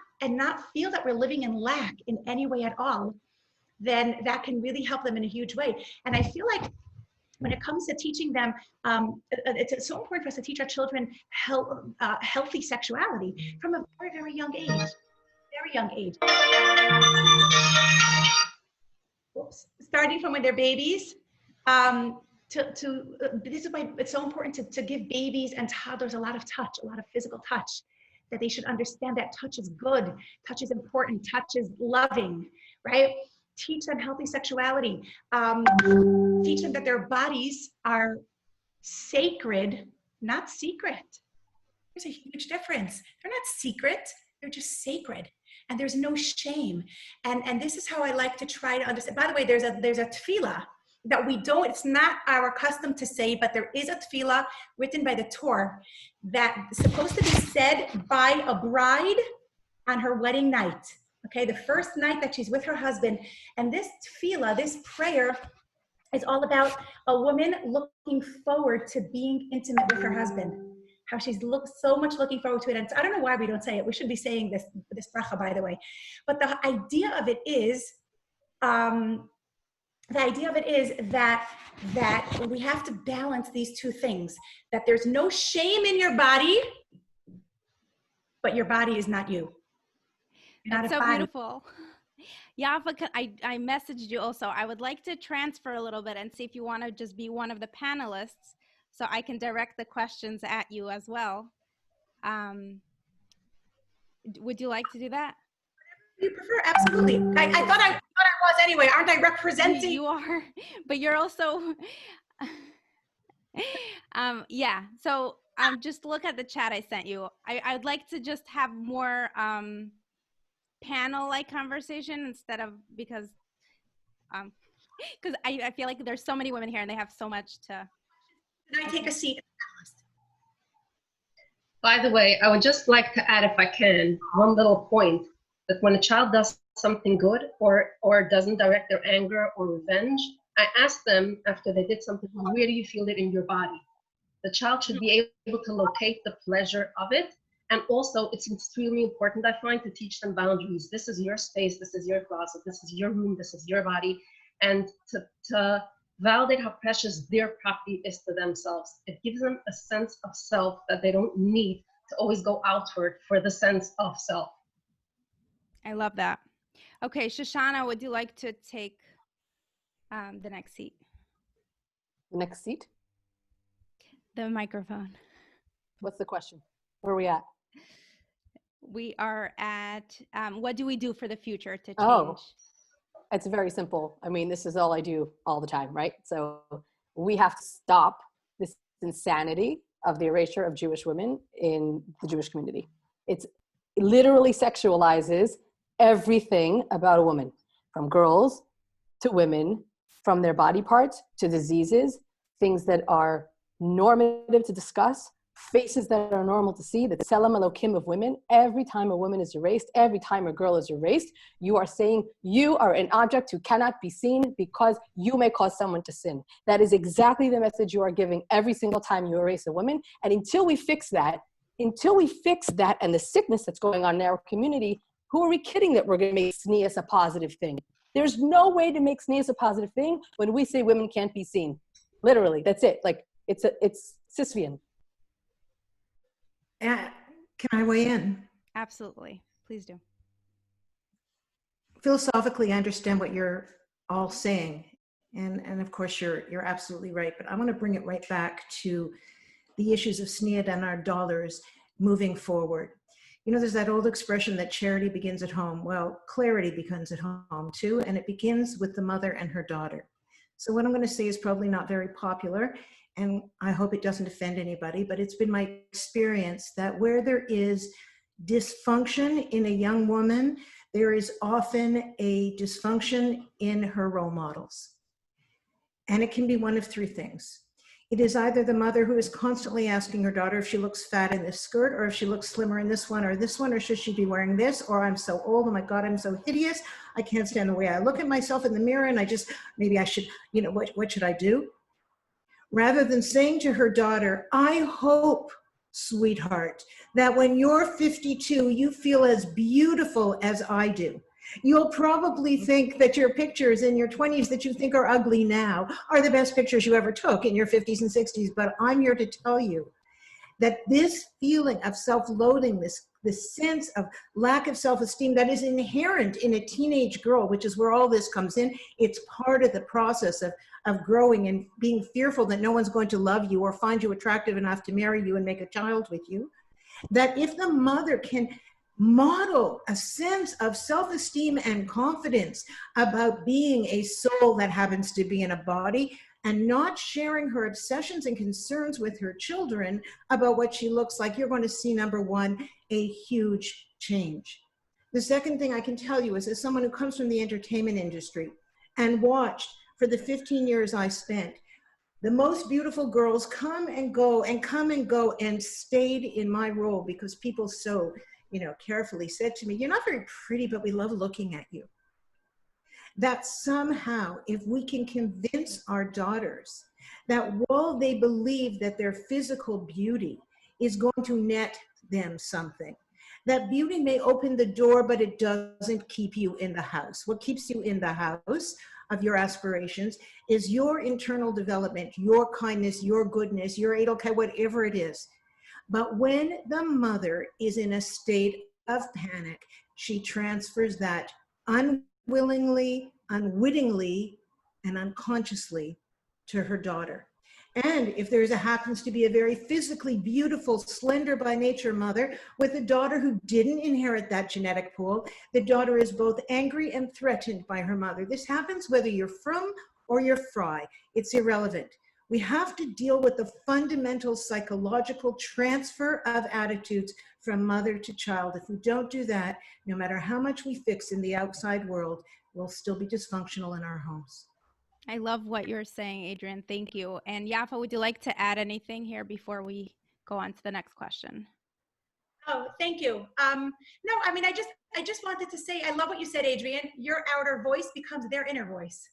feel that we're living in lack in any way at all, then that can really help them in a huge way. And I feel like when it comes to teaching them, it's so important for us to teach our children healthy sexuality from a very, very young age. Very young age. Oops. Starting from when they're babies. This is why it's so important to give babies and toddlers a lot of touch, a lot of physical touch, that they should understand that touch is good, touch is important, touch is loving, right? Teach them healthy sexuality. Teach them that their bodies are sacred, not secret. There's a huge difference. They're not secret, they're just sacred. And there's no shame. And this is how I like to try to understand. By the way, there's a tefillah that it's not our custom to say, but there is a tefillah written by the Torah that's supposed to be said by a bride on her wedding night. Okay, the first night that she's with her husband. And this tefillah, this prayer, is all about a woman looking forward to being intimate with her husband. How she's so much looking forward to it. And I don't know why we don't say it. We should be saying this bracha, by the way. But the idea of it is, that we have to balance these two things. That there's no shame in your body, but your body is not you. That's so beautiful. Yaffa, I messaged you also. I would like to transfer a little bit and see if you want to just be one of the panelists, so I can direct the questions at you as well. Would you like to do that? You prefer? Absolutely. I thought I was anyway. Aren't I representing? You are, but you're also, yeah. So just look at the chat I sent you. I'd like to just have more panel-like conversation instead of, because I feel like there's so many women here and they have so much to. Can I take a seat? By the way, I would just like to add, if I can, one little point, that when a child does something good or doesn't direct their anger or revenge, I ask them after they did something, where do you feel it in your body? The child should be able to locate the pleasure of it. And also, it's extremely important, I find, to teach them boundaries. This is your space, this is your closet, this is your room, this is your body. And to validate how precious their property is to themselves. It gives them a sense of self that they don't need to always go outward for the sense of self. I love that. Okay, Shoshana, would you like to take the next seat? The next seat? The microphone. What's the question? Where are we at? We are at, what do we do for the future to change? Oh, it's very simple. I mean, this is all I do all the time, right? So we have to stop this insanity of the erasure of Jewish women in the Jewish community. It literally sexualizes everything about a woman, from girls to women, from their body parts to diseases, things that are normative to discuss, faces that are normal to see, the Tselem Elokim of women. Every time a woman is erased, every time a girl is erased, you are saying you are an object who cannot be seen because you may cause someone to sin. That is exactly the message you are giving every single time you erase a woman. And until we fix that and the sickness that's going on in our community, who are we kidding that we're going to make tznius a positive thing? There's no way to make tznius a positive thing when we say women can't be seen. Literally, that's it. Like, it's Sisyphean. Can I weigh in? Absolutely. Please do. Philosophically, I understand what you're all saying. And of course, you're absolutely right. But I want to bring it right back to the issues of snead and our dollars moving forward. You know, there's that old expression that charity begins at home. Well, clarity begins at home too, and it begins with the mother and her daughter. So what I'm going to say is probably not very popular, and I hope it doesn't offend anybody, but it's been my experience that where there is dysfunction in a young woman, there is often a dysfunction in her role models. And it can be one of three things. It is either the mother who is constantly asking her daughter if she looks fat in this skirt, or if she looks slimmer in this one, or should she be wearing this, or I'm so old, oh my God, I'm so hideous, I can't stand the way I look at myself in the mirror, and maybe I should, what should I do? Rather than saying to her daughter, I hope, sweetheart, that when you're 52, you feel as beautiful as I do. You'll probably think that your pictures in your 20s that you think are ugly now are the best pictures you ever took in your 50s and 60s, but I'm here to tell you that this feeling of self-loathing, this sense of lack of self-esteem that is inherent in a teenage girl, which is where all this comes in, it's part of the process of growing and being fearful that no one's going to love you or find you attractive enough to marry you and make a child with you, that if the mother can model a sense of self-esteem and confidence about being a soul that happens to be in a body, and not sharing her obsessions and concerns with her children about what she looks like, you're going to see, number one, a huge change. The second thing I can tell you is, as someone who comes from the entertainment industry and watched for the 15 years I spent, the most beautiful girls come and go and stayed in my role because people so, carefully said to me, you're not very pretty, but we love looking at you. That somehow, if we can convince our daughters that while they believe that their physical beauty is going to net them something, that beauty may open the door, but it doesn't keep you in the house. What keeps you in the house of your aspirations is your internal development, your kindness, your goodness, your okay, whatever it is. But when the mother is in a state of panic, she transfers that unwillingly, unwittingly, and unconsciously to her daughter. And if there happens to be a very physically beautiful, slender by nature mother with a daughter who didn't inherit that genetic pool, the daughter is both angry and threatened by her mother. This happens whether you're frum or you're fry. It's irrelevant. We have to deal with the fundamental psychological transfer of attitudes from mother to child. If we don't do that, no matter how much we fix in the outside world, we'll still be dysfunctional in our homes. I love what you're saying, Adrian. Thank you. And Yaffa, would you like to add anything here before we go on to the next question? Oh, thank you. No, I mean, I just wanted to say, I love what you said, Adrian. Your outer voice becomes their inner voice,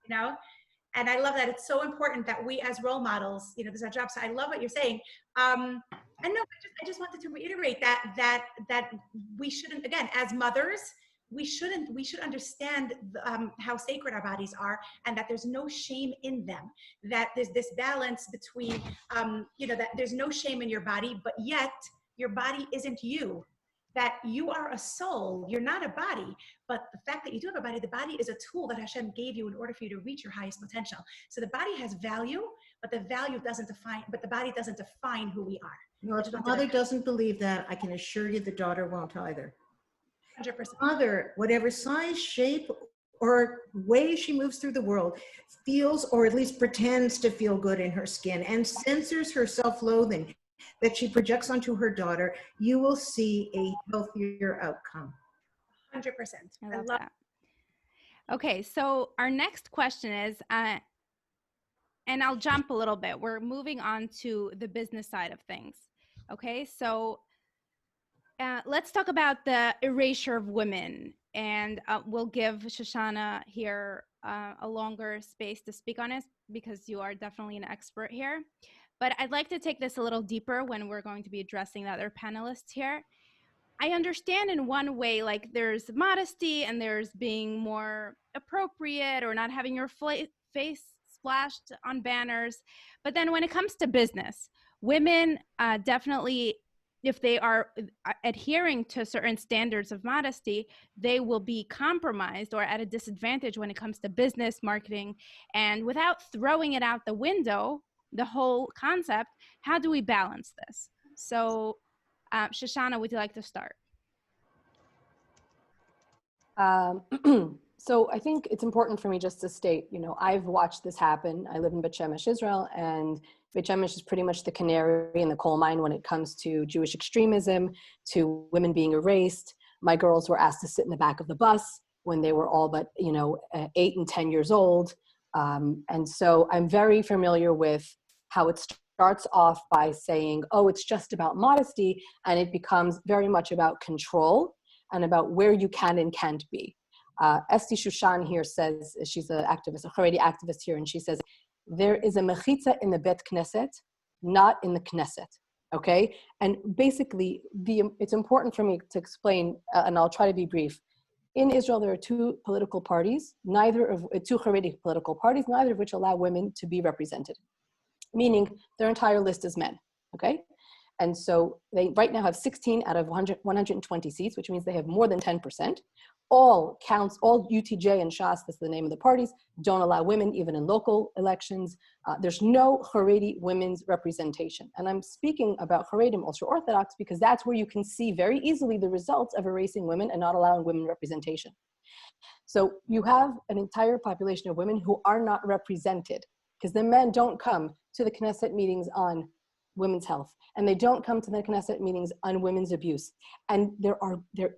And I love that. It's so important that we as role models, this is our job. So I love what you're saying. And no, I just wanted to reiterate that we shouldn't, again, as mothers, we should understand how sacred our bodies are, and that there's no shame in them, that there's this balance between, that there's no shame in your body, but yet your body isn't you. That you are a soul, you're not a body, but the fact that you do have a body, the body is a tool that Hashem gave you in order for you to reach your highest potential. So the body has value, but the body doesn't define who we are. No, if the mother doesn't believe that, I can assure you the daughter won't either. 100%. Mother, whatever size, shape, or way she moves through the world, feels, or at least pretends to feel good in her skin and censors her self-loathing that she projects onto her daughter, you will see a healthier outcome. 100%. I love that. Okay, so our next question is, and I'll jump a little bit. We're moving on to the business side of things. Okay, so let's talk about the erasure of women, and we'll give Shoshana here a longer space to speak on it because you are definitely an expert here. But I'd like to take this a little deeper when we're going to be addressing the other panelists here. I understand in one way, like there's modesty and there's being more appropriate or not having your face splashed on banners. But then when it comes to business, women definitely if they are adhering to certain standards of modesty, they will be compromised or at a disadvantage when it comes to business, marketing. And without throwing it out the window, the whole concept, how do we balance this? So, Shoshana, would you like to start? So I think it's important for me just to state, I've watched this happen. I live in Bet Shemesh, Israel, and Bet Shemesh is pretty much the canary in the coal mine when it comes to Jewish extremism, to women being erased. My girls were asked to sit in the back of the bus when they were all but, 8 and 10 years old. And so I'm very familiar with how it starts off by saying, oh, it's just about modesty, and it becomes very much about control and about where you can and can't be. Esti Shushan here says, she's an activist, a Haredi activist here, and she says, there is a mechitza in the Bet Knesset, not in the Knesset, okay? And basically, it's important for me to explain, and I'll try to be brief. In Israel, there are two political parties, two Haredi political parties, neither of which allow women to be represented, meaning their entire list is men, okay? And so they right now have 16 out of 120 seats, which means they have more than 10%. All UTJ and Shas, that's the name of the parties, don't allow women even in local elections. There's no Haredi women's representation. And I'm speaking about Haredim, ultra-Orthodox, because that's where you can see very easily the results of erasing women and not allowing women representation. So you have an entire population of women who are not represented because the men don't come to the Knesset meetings on women's health, and they don't come to the Knesset meetings on women's abuse. And there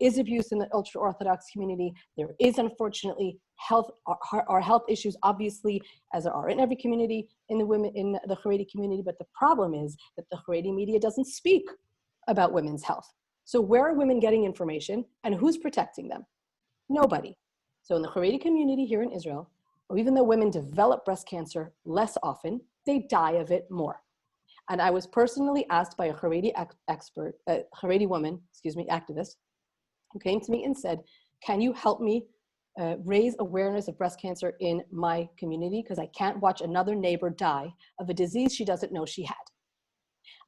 is abuse in the ultra-Orthodox community. There is, unfortunately, our health issues, obviously, as there are in every community, in the Haredi community. But the problem is that the Haredi media doesn't speak about women's health. So where are women getting information, and who's protecting them? Nobody. So in the Haredi community here in Israel, even though women develop breast cancer less often, they die of it more. And I was personally asked by a Haredi activist, who came to me and said, can you help me raise awareness of breast cancer in my community? Because I can't watch another neighbor die of a disease she doesn't know she had.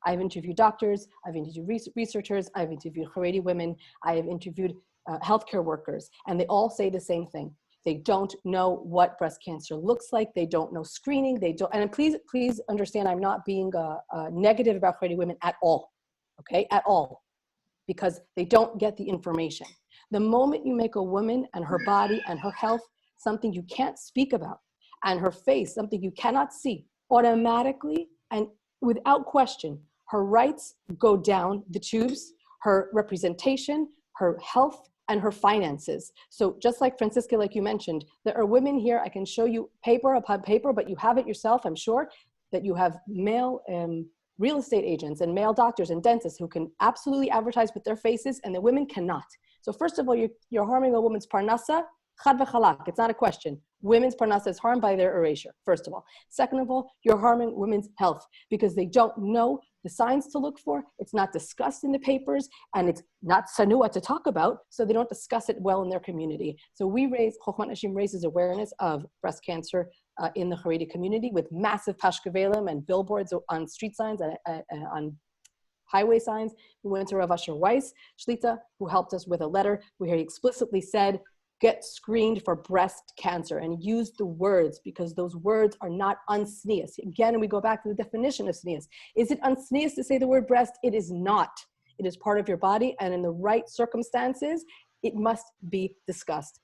I've interviewed doctors, I've interviewed researchers, I've interviewed Haredi women, I have interviewed healthcare workers, and they all say the same thing. They don't know what breast cancer looks like. They don't know screening. And please understand, I'm not being negative about Haredi women at all, okay, at all, because they don't get the information. The moment you make a woman and her body and her health something you can't speak about, and her face something you cannot see, automatically and without question, her rights go down the tubes, her representation, her health, and her finances. So just like Franciska, like you mentioned, there are women here, I can show you paper upon paper, but you have it yourself, I'm sure, that you have male real estate agents and male doctors and dentists who can absolutely advertise with their faces, and the women cannot. So first of all, you're harming a woman's parnasa, chad v'chalak, it's not a question. Women's parnasa is harmed by their erasure, first of all. Second of all, you're harming women's health because they don't know the signs to look for, it's not discussed in the papers, and it's not sanua to talk about, so they don't discuss it well in their community. So Chochmat Nashim raises awareness of breast cancer in the Haredi community with massive pashkevelim and billboards on street signs and on highway signs. We went to Rav Asher Weiss Shlita, who helped us with a letter where he explicitly said, get screened for breast cancer, and use the words, because those words are not unsneous. Again, we go back to the definition of sneous. Is it unsneous to say the word breast? It is not. It is part of your body, and in the right circumstances, it must be discussed.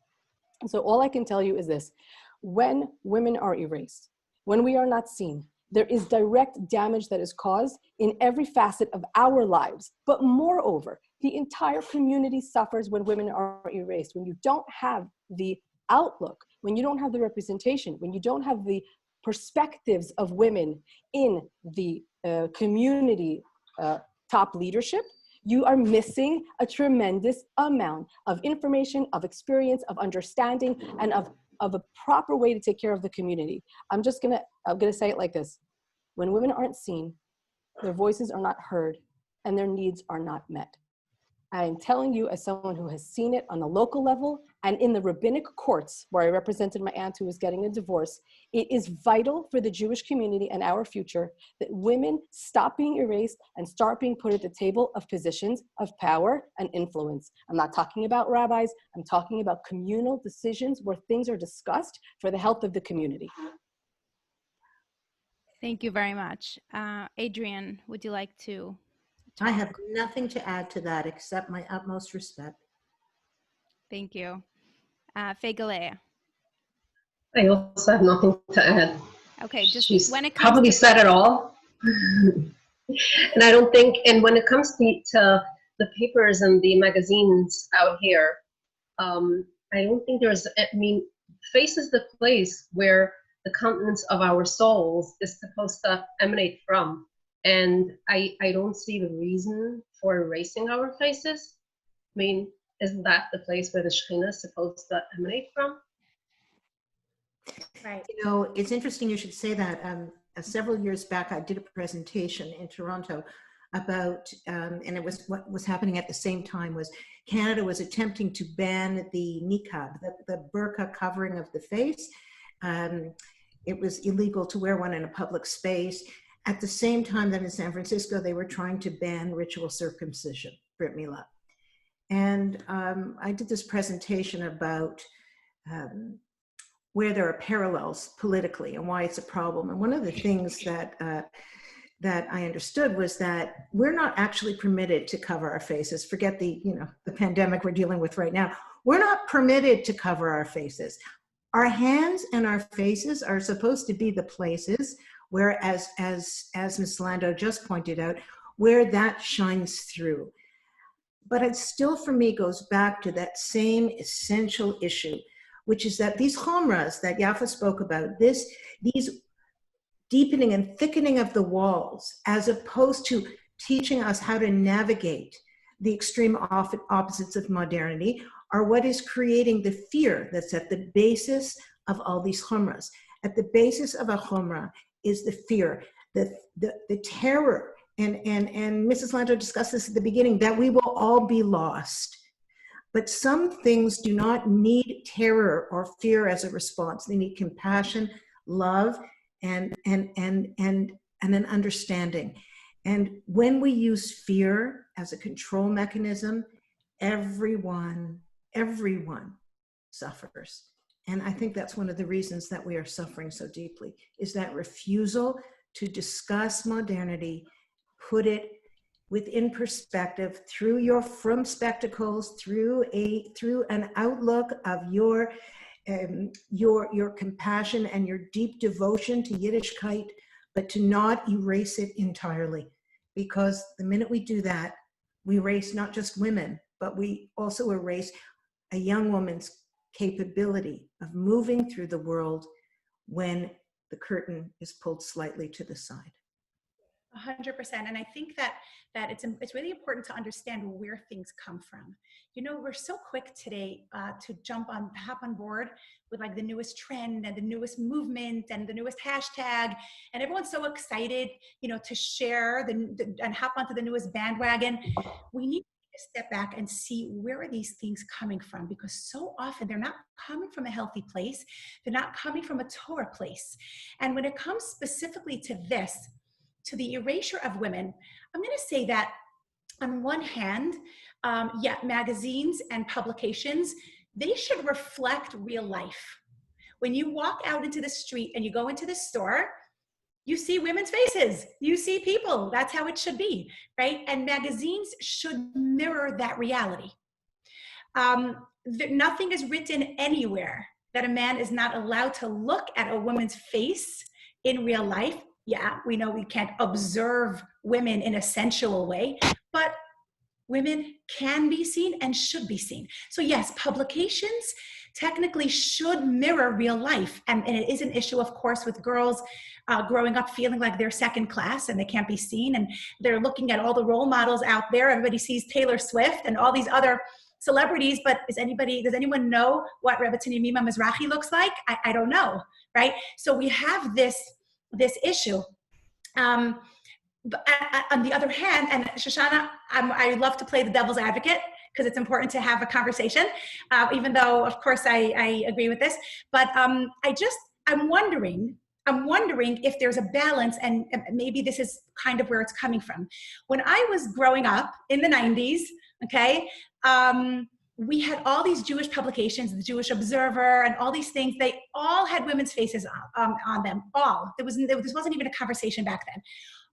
And so all I can tell you is this: when women are erased, when we are not seen, there is direct damage that is caused in every facet of our lives. But moreover, the entire community suffers when women are erased. When you don't have the outlook, when you don't have the representation, when you don't have the perspectives of women in the community top leadership, you are missing a tremendous amount of information, of experience, of understanding, and of a proper way to take care of the community. I'm gonna say it like this: when women aren't seen, their voices are not heard, and their needs are not met. I'm telling you, as someone who has seen it on a local level And in the rabbinic courts, where I represented my aunt who was getting a divorce, it is vital for the Jewish community and our future that women stop being erased and start being put at the table of positions of power and influence. I'm not talking about rabbis. I'm talking about communal decisions where things are discussed for the health of the community. Thank you very much. Adrian, would you like to talk? I have nothing to add to that except my utmost respect. Thank you. Fayga Leah. I also have nothing to add. Okay, just She's when it comes probably to said it all. And I don't think, and when it comes to the papers and the magazines out here, I don't think there's, I mean, face is the place where the countenance of our souls is supposed to emanate from. And I don't see the reason for erasing our faces. I mean, isn't that the place where the Shashana is supposed to emanate from? Right. You know, it's interesting you should say that. Several years back, I did a presentation in Toronto about, and it was what was happening at the same time was Canada was attempting to ban the niqab, the burqa covering of the face. It was illegal to wear one in a public space. At the same time that in San Francisco, they were trying to ban ritual circumcision, Brit Milah. And I did this presentation about where there are parallels politically and why it's a problem. And one of the things that I understood was that we're not actually permitted to cover our faces. Forget the pandemic we're dealing with right now. We're not permitted to cover our faces. Our hands and our faces are supposed to be the places where, as Ms. Landau just pointed out, where that shines through. But it still, for me, goes back to that same essential issue, which is that these chomras that Yaffa spoke about, these deepening and thickening of the walls, as opposed to teaching us how to navigate the extreme opposites of modernity, are what is creating the fear that's at the basis of all these chomras. At the basis of a chomra is the fear, the terror, and Mrs. Landau discussed this at the beginning, that we will all be lost. But some things do not need terror or fear as a response. They need compassion, love, and an understanding. And when we use fear as a control mechanism, everyone suffers. And I think that's one of the reasons that we are suffering so deeply, is that refusal to discuss modernity, put it within perspective through your frum spectacles, through an outlook of your compassion and your deep devotion to Yiddishkeit, but to not erase it entirely. Because the minute we do that, we erase not just women, but we also erase a young woman's capability of moving through the world when the curtain is pulled slightly to the side. 100%. And I think that it's really important to understand where things come from. You know, we're so quick today to hop on board with like the newest trend and the newest movement and the newest hashtag. And everyone's so excited, to share and hop onto the newest bandwagon. We need to step back and see where are these things coming from, because so often they're not coming from a healthy place. They're not coming from a Torah place. And when it comes specifically to this, to the erasure of women, I'm going to say that on one hand, magazines and publications, they should reflect real life. When you walk out into the street and you go into the store, you see women's faces, you see people. That's how it should be, right? And magazines should mirror that reality. Nothing is written anywhere that a man is not allowed to look at a woman's face in real life. Yeah, we know we can't observe women in a sensual way, but women can be seen and should be seen. So yes, publications technically should mirror real life. And it is an issue, of course, with girls growing up feeling like they're second class and they can't be seen. And they're looking at all the role models out there. Everybody sees Taylor Swift and all these other celebrities, but does anyone know what Rebbe Mima Mizrahi looks like? I don't know, right? So we have this issue. on the other hand, and Shoshana, I love to play the devil's advocate because it's important to have a conversation, even though, of course, I agree with this. But I'm wondering if there's a balance, and maybe this is kind of where it's coming from. When I was growing up in the 90s, okay, we had all these Jewish publications, the Jewish Observer, and all these things. They all had women's faces on them. All. This wasn't even a conversation back then.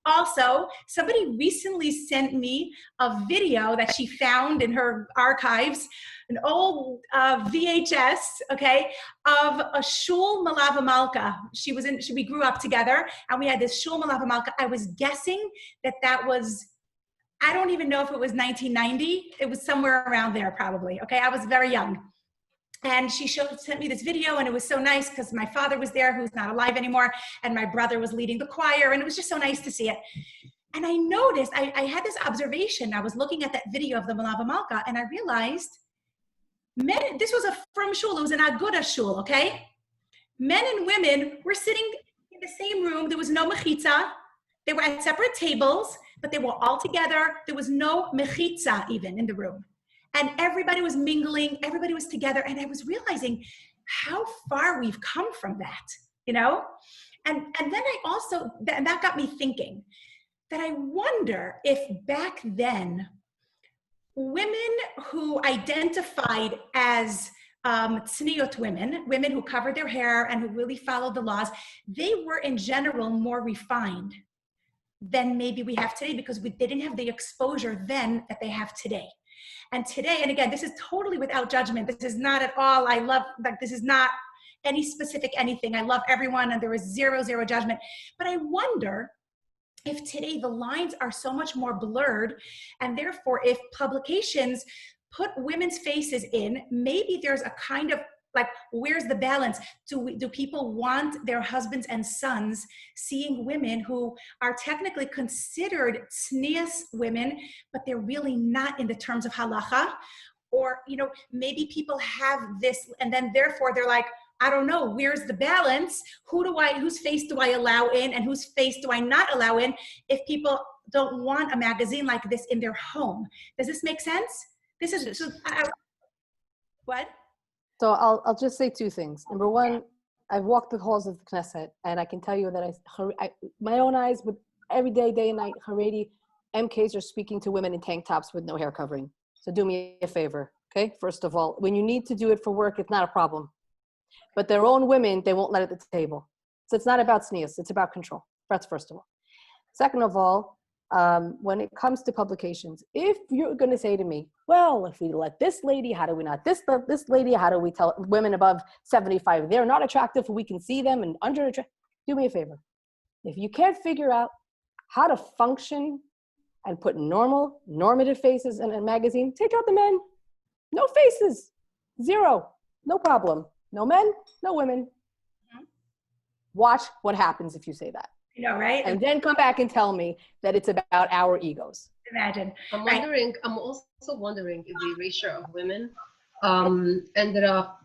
Also, somebody recently sent me a video that she found in her archives, an old VHS, okay, of a Shul Malava Malka. We grew up together, and we had this Shul Malava Malka. I was guessing that was, I don't even know if it was 1990. It was somewhere around there, probably. Okay, I was very young. And she sent me this video, and it was so nice because my father was there, who's not alive anymore, and my brother was leading the choir, and it was just so nice to see it. And I noticed, I had this observation. I was looking at that video of the Malava Malka, and I realized this was a frum shul, it was an Aguda shul, okay? Men and women were sitting in the same room. There was no mechitza. They were at separate tables, but they were all together. There was no mechitza even in the room. And everybody was mingling, everybody was together. And I was realizing how far we've come from that, you know? And then and that got me thinking that I wonder if back then, women who identified as tzniut women who covered their hair and who really followed the laws, they were in general more refined than maybe we have today, because they didn't have the exposure then that they have today. And today, and again, this is totally without judgment. This is not at all, this is not any specific anything. I love everyone, and there is zero judgment. But I wonder if today the lines are so much more blurred, and therefore if publications put women's faces in, maybe there's a kind of like, where's the balance? Do people want their husbands and sons seeing women who are technically considered tznius women, but they're really not in the terms of halacha? Or, you know, maybe people have this, and then therefore they're like, I don't know, where's the balance? Whose face do I allow in, and whose face do I not allow in, if people don't want a magazine like this in their home? Does this make sense? What? So I'll just say two things. Number one, I've walked the halls of the Knesset, and I can tell you that my own eyes, with every day and night, Haredi MKs are speaking to women in tank tops with no hair covering. So do me a favor, okay? First of all, when you need to do it for work, it's not a problem. But their own women, they won't let it at the table. So it's not about tznius, it's about control. That's first of all. Second of all, when it comes to publications, if you're going to say to me, well, if we let this lady, how do we not this lady? How do we tell women above 75 they're not attractive, we can see them, and under attractive? Do me a favor. If you can't figure out how to function and put normative faces in a magazine, take out the men. No faces. Zero. No problem. No men, no women. Watch what happens if you say that. You know, right? And then come back and tell me that it's about our egos. Imagine. I'm also wondering if the Erasure of Women ended up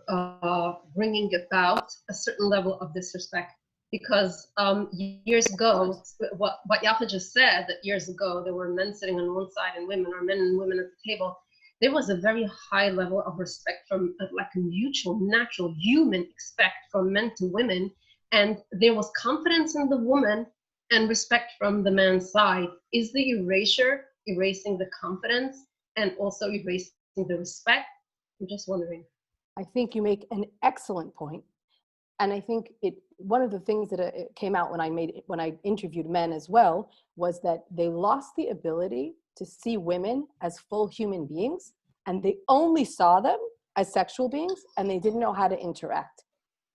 bringing about a certain level of disrespect. Because years ago, what Yaffa just said, that years ago there were men sitting on one side and women, or men and women at the table, there was a very high level of respect from, like a mutual, natural, human respect from men to women. And there was confidence in the woman and respect from the man's side. Is the erasure erasing the confidence and also erasing the respect? I'm just wondering. I think you make an excellent point. And I think one of the things that came out when I interviewed men as well, was that they lost the ability to see women as full human beings, and they only saw them as sexual beings, and they didn't know how to interact.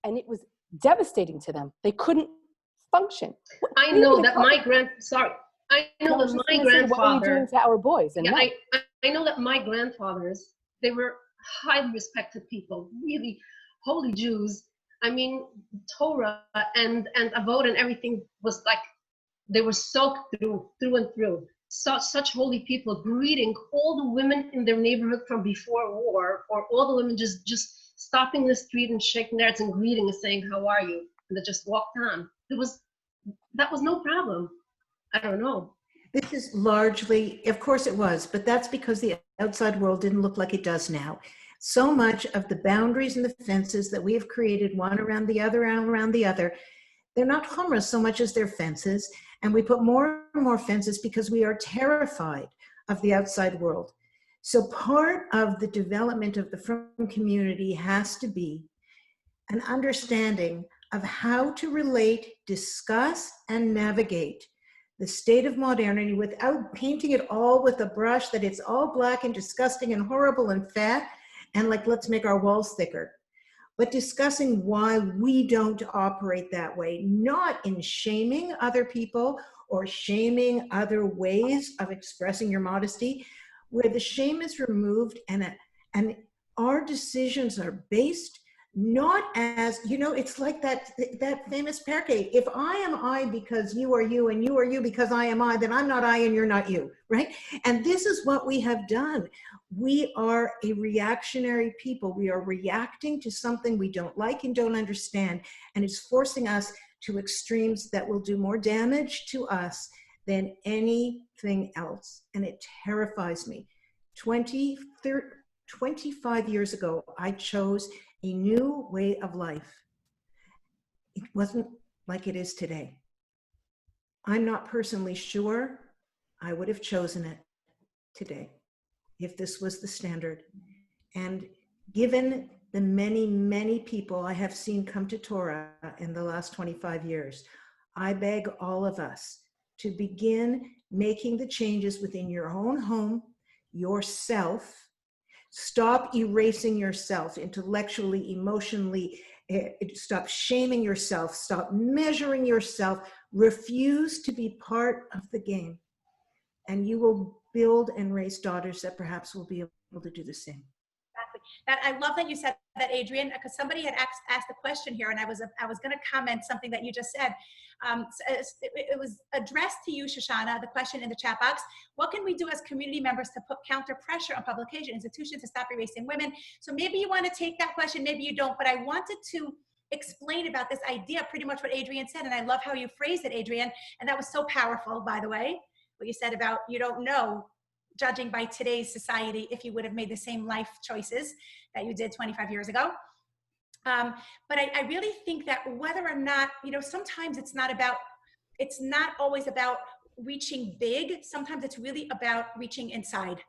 And it was devastating to them. They couldn't function. I know that my grandfather. What are you doing to our boys? And I know that my grandfathers, they were highly respected people, really holy Jews. I mean, Torah and Avot and everything was like, they were soaked through and through. Such holy people, greeting all the women in their neighborhood from before war, or all the women just stopping in the street and shaking their heads and greeting and saying, how are you? And they just walked on. That was no problem. I don't know. This is largely, of course it was, but that's because the outside world didn't look like it does now. So much of the boundaries and the fences that we have created, one around the other, they're not chumrah so much as they're fences. And we put more and more fences because we are terrified of the outside world. So part of the development of the frum community has to be an understanding of how to relate, discuss, and navigate the state of modernity without painting it all with a brush that it's all black and disgusting and horrible and fat, and like, let's make our walls thicker. But discussing why we don't operate that way, not in shaming other people or shaming other ways of expressing your modesty, where the shame is removed and our decisions are based not as, it's like that famous parquet. If I am I because you are you, and you are you because I am I, then I'm not I and you're not you, right? And this is what we have done. We are a reactionary people. We are reacting to something we don't like and don't understand, and it's forcing us to extremes that will do more damage to us than anything else. And it terrifies me. 25 years ago, I chose a new way of life. It wasn't like it is today. I'm not personally sure I would have chosen it today if this was the standard. And given the many, many people I have seen come to Torah in the last 25 years, I beg all of us to begin making the changes within your own home, yourself. Stop erasing yourself intellectually, emotionally. Stop shaming yourself. Stop measuring yourself. Refuse to be part of the game. And you will build and raise daughters that perhaps will be able to do the same. Exactly. That, I love that you said that, Adrian, because somebody had asked a question here, and I was going to comment something that you just said. It was addressed to you, Shoshana, the question in the chat box. What can we do as community members to put counter pressure on publication institutions to stop erasing women? So maybe you want to take that question, maybe you don't, but I wanted to explain about this idea, pretty much what Adrian said, and I love how you phrased it, Adrian, and that was so powerful, by the way, what you said about you don't know, judging by today's society, if you would have made the same life choices that you did 25 years ago. But I really think that whether or not, sometimes it's not always about reaching big. Sometimes it's really about reaching inside.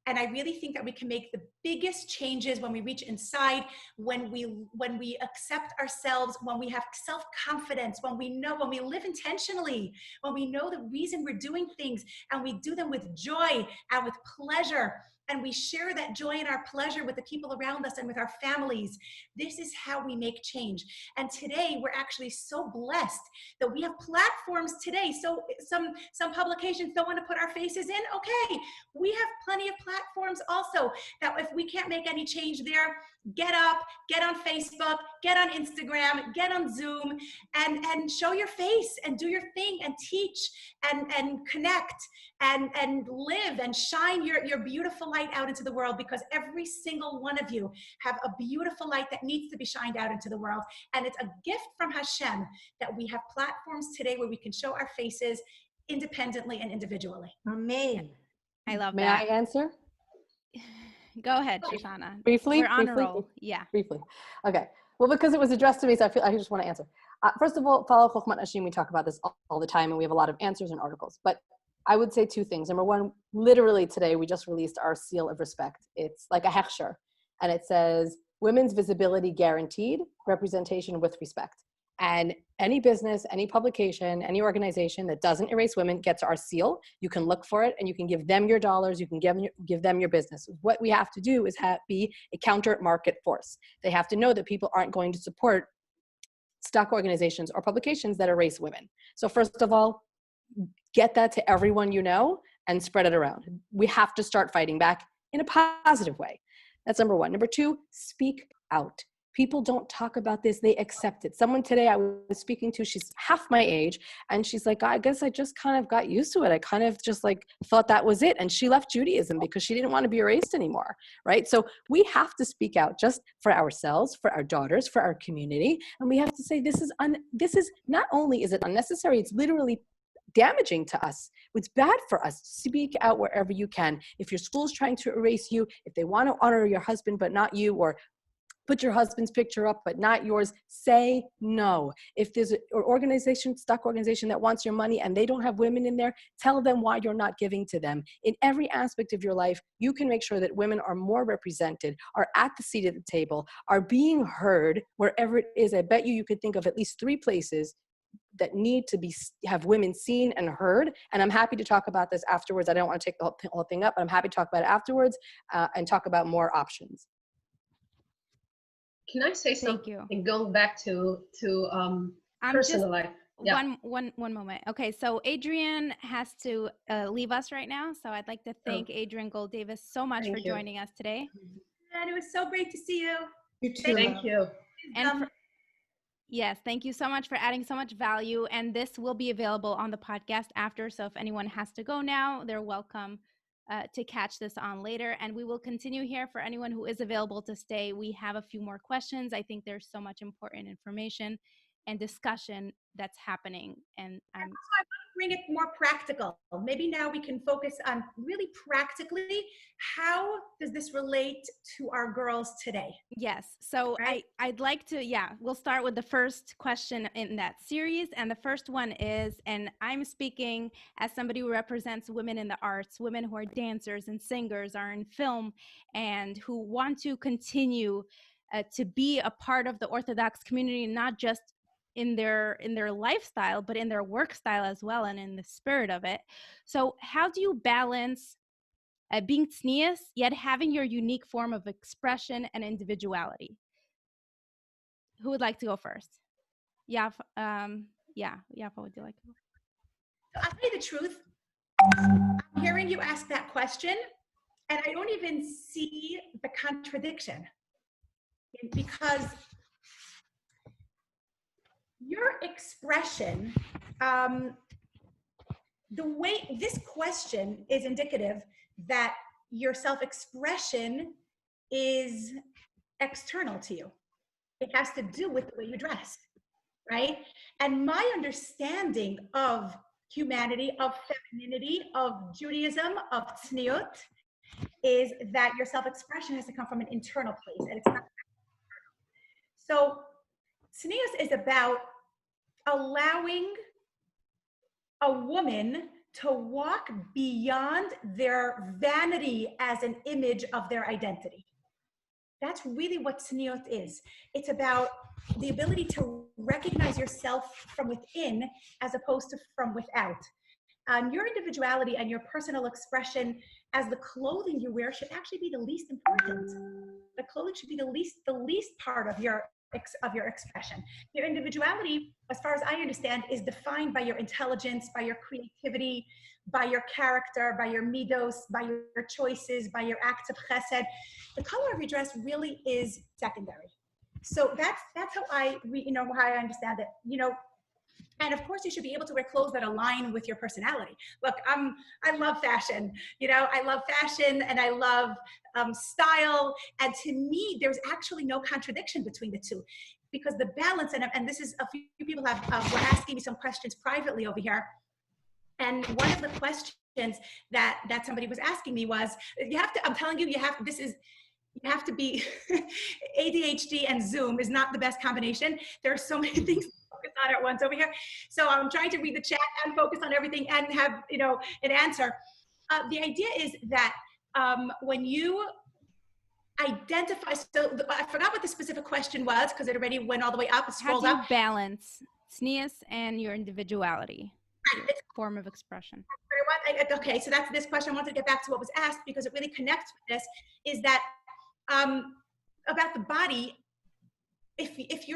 And I really think that we can make the biggest changes when we reach inside, when we accept ourselves, when we have self-confidence, when we live intentionally, when we know the reason we're doing things, and we do them with joy and with pleasure, and we share that joy and our pleasure with the people around us and with our families. This is how we make change. And today we're actually so blessed that we have platforms today. So some publications don't want to put our faces in. Okay, we have plenty of platforms also that if we can't make any change there, get up, get on Facebook, get on Instagram, get on Zoom, and show your face and do your thing and teach and connect and live and shine your beautiful light out into the world, because every single one of you have a beautiful light that needs to be shined out into the world. And it's a gift from Hashem that we have platforms today where we can show our faces independently and individually. Amen. I love May that. I answer? Go ahead, Shoshana. Briefly? We're on a roll. Yeah. Briefly. Okay. Well, because it was addressed to me, so I feel I just want to answer. First of all, follow Chochmat Nashim. We talk about this all the time, and we have a lot of answers and articles. But I would say two things. Number one, literally today, we just released our seal of respect. It's like a hechsher, and it says, women's visibility guaranteed, representation with respect. And any business, any publication, any organization that doesn't erase women gets our seal. You can look for it, and you can give them your dollars. You can give them your business. What we have to do is be a counter market force. They have to know that people aren't going to support stock organizations or publications that erase women. So first of all, get that to everyone you know and spread it around. We have to start fighting back in a positive way. That's number one. Number two, speak out. People don't talk about this, they accept it. Someone today I was speaking to, she's half my age, and she's like, I guess I just kind of got used to it. I kind of just like thought that was it. And she left Judaism because she didn't want to be erased anymore, right? So we have to speak out just for ourselves, for our daughters, for our community. And we have to say, this is not only is it unnecessary, it's literally damaging to us. It's bad for us. Speak out wherever you can. If your school's trying to erase you, if they want to honor your husband but not you, or put your husband's picture up but not yours, say no. If there's an organization, stuck organization that wants your money and they don't have women in there, tell them why you're not giving to them. In every aspect of your life, you can make sure that women are more represented, are at the seat at the table, are being heard wherever it is. I bet you could think of at least 3 places that need to have women seen and heard. And I'm happy to talk about this afterwards. I don't want to take the whole thing up, but I'm happy to talk about it afterwards and talk about more options. Can I say Thank something? you. Going back to personal life. Yeah. One moment. Okay, so Adrian has to leave us right now. So I'd like to thank Adrian Gold Davis so much Thank for you. joining us today. And it was so great to see you. You too. Thank you. And yes, thank you so much for adding so much value. And this will be available on the podcast after. So if anyone has to go now, they're welcome to catch this on later. And we will continue here for anyone who is available to stay. We have a few more questions. I think there's so much important information and discussion that's happening. And I want to bring it more practical. Maybe now we can focus on really practically, how does this relate to our girls today? yes. So Right? I'd like to, we'll start with the first question in that series. And the first one is, and I'm speaking as somebody who represents women in the arts, women who are dancers and singers, are in film, and who want to continue to be a part of the Orthodox community, not just in their lifestyle, but in their work style as well, and in the spirit of it. So how do you balance being tznius, yet having your unique form of expression and individuality? Who would like to go first? Yaffa, Yaffa, would you like to go? I'll tell you the truth. I'm hearing you ask that question, and I don't even see the contradiction, because your expression, the way this question is indicative that your self-expression is external to you. It has to do with the way you dress, right? And my understanding of humanity, of femininity, of Judaism, of tzniut, is that your self-expression has to come from an internal place, and it's not. So tznius is about allowing a woman to walk beyond their vanity as an image of their identity. That's really what tzniut is. It's about the ability to recognize yourself from within as opposed to from without. Your individuality and your personal expression as the clothing you wear should actually be the least important. The clothing should be the least part of your expression. Your individuality, as far as I understand, is defined by your intelligence, by your creativity, by your character, by your midos, by your choices, by your acts of chesed. The color of your dress really is secondary. So that's how I understand it. And of course, you should be able to wear clothes that align with your personality. Look, I love fashion. I love fashion and I love style. And to me, there's actually no contradiction between the two, because the balance, and this is, a few people were asking me some questions privately over here. And one of the questions that somebody was asking me was, I'm telling you, you have to be, ADHD and Zoom is not the best combination. There are so many things to focus on at once over here. So I'm trying to read the chat and focus on everything and have, an answer. The idea is that when you identify, I forgot what the specific question was because it already went all the way up. It scrolled up. How do you balance tznius and your individuality, your form of expression? Okay, so that's this question. I wanted to get back to what was asked because it really connects with this, is that about the body. If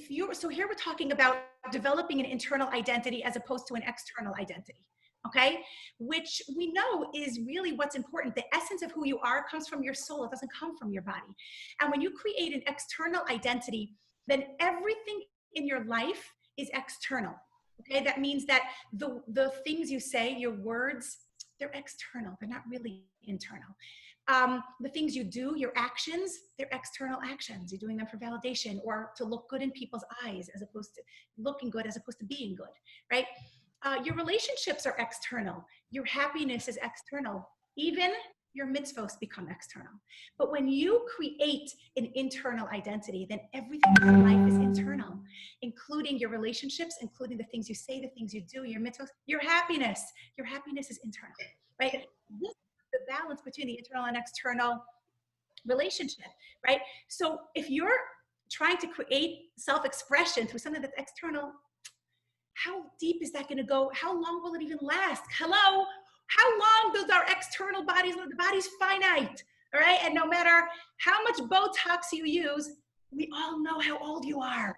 you're so here we're talking about developing an internal identity as opposed to an external identity, okay? Which we know is really what's important. The essence of who you are comes from your soul. It doesn't come from your body. And when you create an external identity, then everything in your life is external, okay? That means that the things you say, your words, they're external. They're not really internal. The things you do, your actions, they're external actions. You're doing them for validation or to look good in people's eyes as opposed to looking good, as opposed to being good, right? Your relationships are external. Your happiness is external. Even your mitzvos become external. But when you create an internal identity, then everything in your life is internal, including your relationships, including the things you say, the things you do, your mitzvos, your happiness. Your happiness is internal, right? This is the balance between the internal and external relationship, right? So if you're trying to create self-expression through something that's external, how deep is that going to go? How long will it even last? Hello? How long does our external bodies live? The body's finite, all right? And no matter how much Botox you use, we all know how old you are.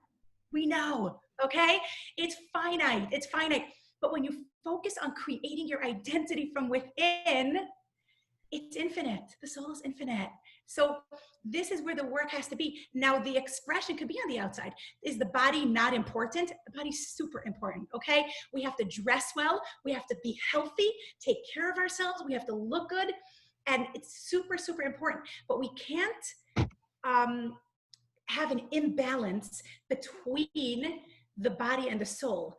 We know, okay? It's finite, it's finite. But when you focus on creating your identity from within, it's infinite. The soul is infinite. So this is where the work has to be. Now, the expression could be on the outside. Is the body not important? The body's super important, okay? We have to dress well. We have to be healthy, take care of ourselves. We have to look good. And it's super, super important. But we can't have an imbalance between the body and the soul.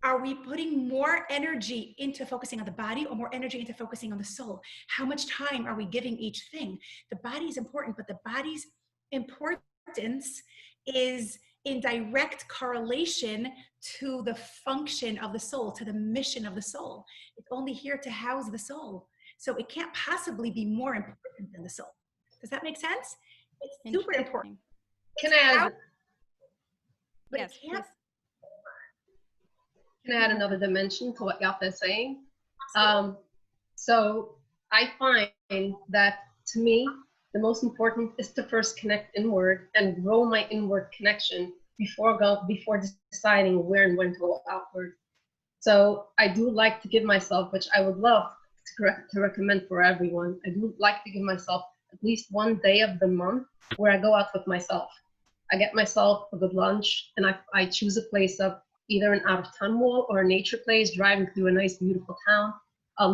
Are we putting more energy into focusing on the body or more energy into focusing on the soul? How much time are we giving each thing? The body is important, but the body's importance is in direct correlation to the function of the soul, to the mission of the soul. It's only here to house the soul. So it can't possibly be more important than the soul. Does that make sense? It's super important. Can I add? Yes, please. Can I add another dimension to what Yaffa is saying? So I find that, to me, the most important is to first connect inward and grow my inward connection before deciding where and when to go outward. So I do like to give myself, which I would love to recommend for everyone, I do like to give myself at least one day of the month where I go out with myself. I get myself a good lunch, and I choose a place of either an out-of-town mall or a nature place, driving through a nice, beautiful town,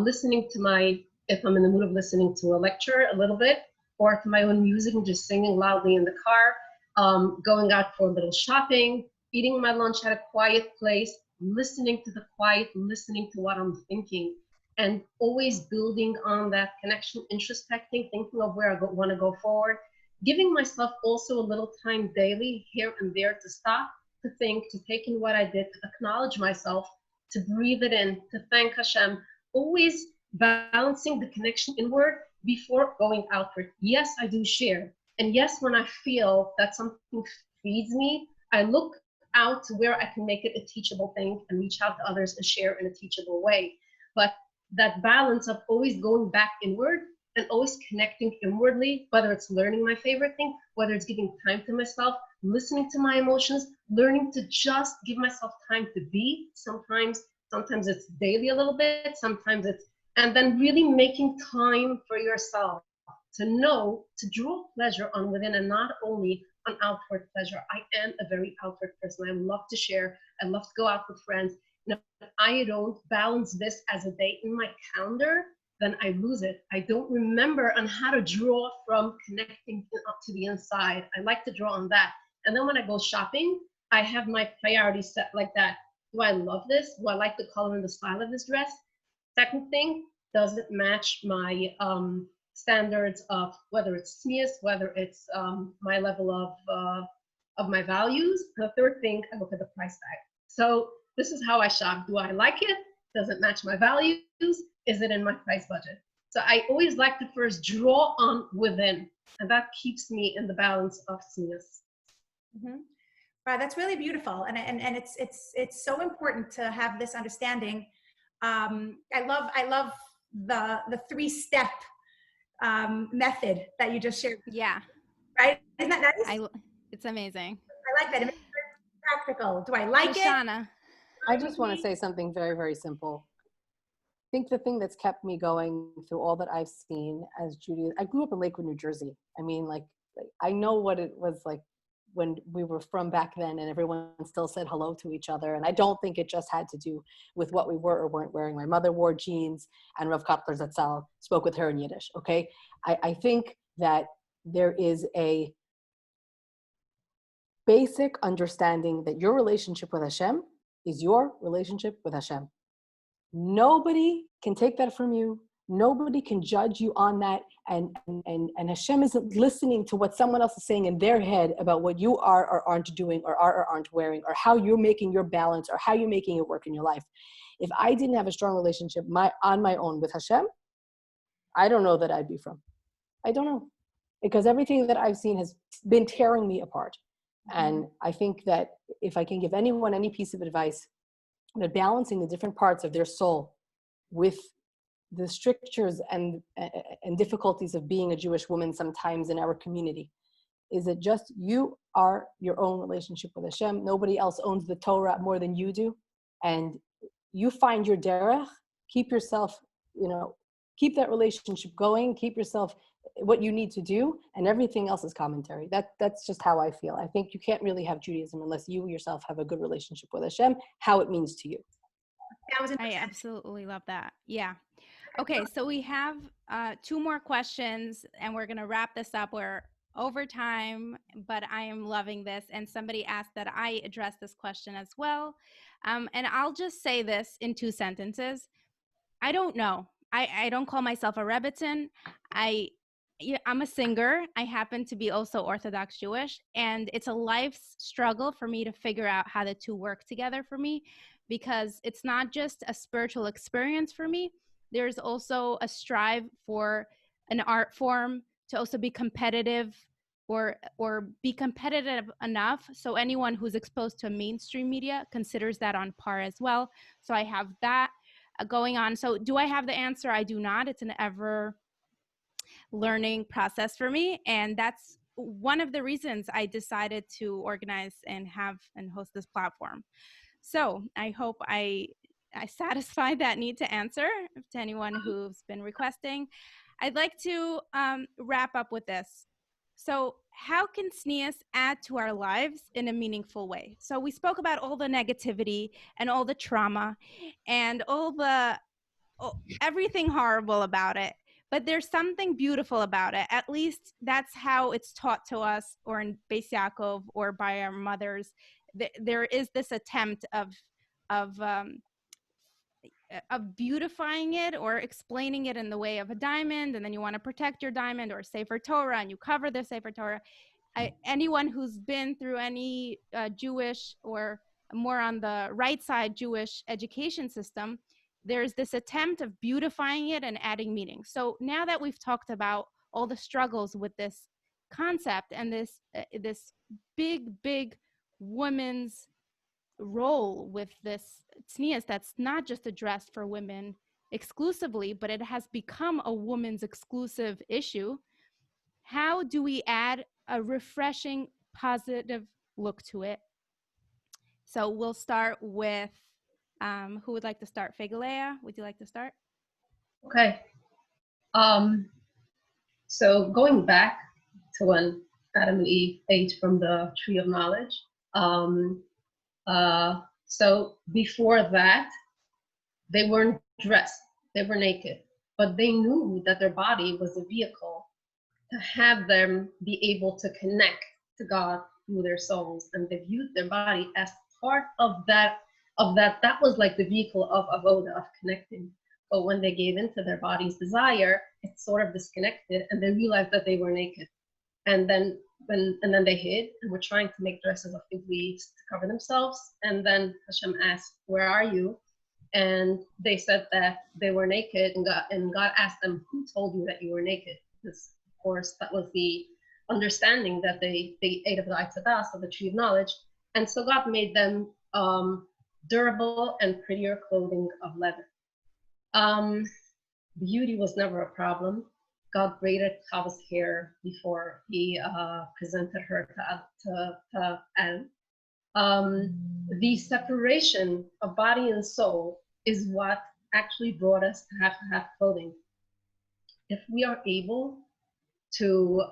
listening to if I'm in the mood of listening to a lecture a little bit, or to my own music and just singing loudly in the car, going out for a little shopping, eating my lunch at a quiet place, listening to the quiet, listening to what I'm thinking, and always building on that connection, introspecting, thinking of where I want to go forward, giving myself also a little time daily here and there to stop, to think, to take in what I did, to acknowledge myself, to breathe it in, to thank Hashem, always balancing the connection inward before going outward. Yes, I do share. And yes, when I feel that something feeds me, I look out to where I can make it a teachable thing and reach out to others and share in a teachable way. But that balance of always going back inward and always connecting inwardly, whether it's learning my favorite thing, whether it's giving time to myself, listening to my emotions, learning to just give myself time to be. Sometimes it's daily a little bit, sometimes it's, and then really making time for yourself to know, to draw pleasure on within and not only on outward pleasure. I am a very outward person. I love to share. I love to go out with friends. You know, if I don't balance this as a day in my calendar, then I lose it. I don't remember on how to draw from connecting up to the inside. I like to draw on that. And then when I go shopping, I have my priorities set like that. Do I love this? Do I like the color and the style of this dress? Second thing, does it match my standards of whether it's tznius, whether it's my level of my values? The third thing, I look at the price tag. So this is how I shop. Do I like it? Does it match my values? Is it in my price budget? So I always like to first draw on within, and that keeps me in the balance of tznius. Mm-hmm. Wow, that's really beautiful, and it's so important to have this understanding. I love the 3-step method that you just shared. Yeah. Right? Isn't that nice? It's amazing. I like that. It makes it practical. Do I like Shoshana. it? I just want to say something very, very simple. I think the thing that's kept me going through all that I've seen as Judy, I grew up in Lakewood, New Jersey. I mean, like, I know what it was like when we were from back then and everyone still said hello to each other. And I don't think it just had to do with what we were or weren't wearing. My mother wore jeans and Rav Kotler Zatzal spoke with her in Yiddish, okay? I think that there is a basic understanding that your relationship with Hashem is your relationship with Hashem. Nobody can take that from you. Nobody can judge you on that. And Hashem isn't listening to what someone else is saying in their head about what you are or aren't doing or are or aren't wearing or how you're making your balance or how you're making it work in your life. If I didn't have a strong relationship on my own with Hashem, I don't know that I'd be from. I don't know. Because everything that I've seen has been tearing me apart. And I think that if I can give anyone any piece of advice, that balancing the different parts of their soul with the strictures and difficulties of being a Jewish woman sometimes in our community, is that just you are your own relationship with Hashem. Nobody else owns the Torah more than you do. And you find your derech, keep yourself, keep that relationship going, keep yourself what you need to do, and everything else is commentary. That's just how I feel. I think you can't really have Judaism unless you yourself have a good relationship with Hashem, how it means to you. I absolutely love that. Yeah. Okay, so we have 2 more questions, and we're going to wrap this up. We're over time, but I am loving this. And somebody asked that I address this question as well. And I'll just say this in 2 sentences. I don't know. I don't call myself a Rebbitzin. I'm a singer. I happen to be also Orthodox Jewish, and it's a life's struggle for me to figure out how the 2 work together for me, because it's not just a spiritual experience for me. There's also a strive for an art form to also be competitive or be competitive enough so anyone who's exposed to mainstream media considers that on par as well. So I have that going on. So do I have the answer? I do not. It's an ever learning process for me, and that's one of the reasons I decided to organize and host this platform. So I hope I satisfied that need to answer to anyone who's been requesting. I'd like to wrap up with this. So how can tznius add to our lives in a meaningful way? So we spoke about all the negativity and all the trauma and everything horrible about it. But there's something beautiful about it. At least that's how it's taught to us, or in Beis Yaakov, or by our mothers. There is this attempt of beautifying it or explaining it in the way of a diamond, and then you want to protect your diamond, or Sefer Torah, and you cover the Sefer Torah. Anyone who's been through any Jewish or more on the right side Jewish education system, there's this attempt of beautifying it and adding meaning. So now that we've talked about all the struggles with this concept and this big woman's role with this tznius that's not just addressed for women exclusively, but it has become a woman's exclusive issue, how do we add a refreshing, positive look to it? So we'll start with who would like to start? Fayga Leah, would you like to start? Okay. So going back to when Adam and Eve ate from the tree of knowledge. So before that, they weren't dressed, they were naked, but they knew that their body was a vehicle to have them be able to connect to God through their souls, and they viewed their body as part of that. That was like the vehicle of avoda, of connecting. But when they gave into their body's desire, it sort of disconnected, and they realized that they were naked. And then they hid and were trying to make dresses of fig leaves to cover themselves. And then Hashem asked, "Where are you?" And they said that they were naked, and God asked them, "Who told you that you were naked?" Because, of course, that was the understanding that they ate of the Eitzadas, of the tree of knowledge. And so God made them durable and prettier clothing of leather. Beauty was never a problem. God braided Chava's hair before he presented her to Adam. The separation of body and soul is what actually brought us to have clothing. If we are able to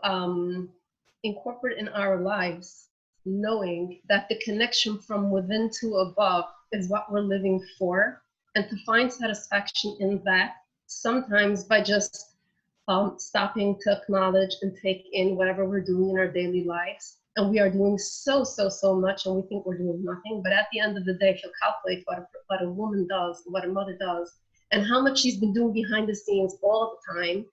incorporate in our lives, knowing that the connection from within to above is what we're living for, and to find satisfaction in that, sometimes by just stopping to acknowledge and take in whatever we're doing in our daily lives, and we are doing so much, and we think we're doing nothing. But at the end of the day, if you calculate what a woman does, what a mother does, and how much she's been doing behind the scenes all the time,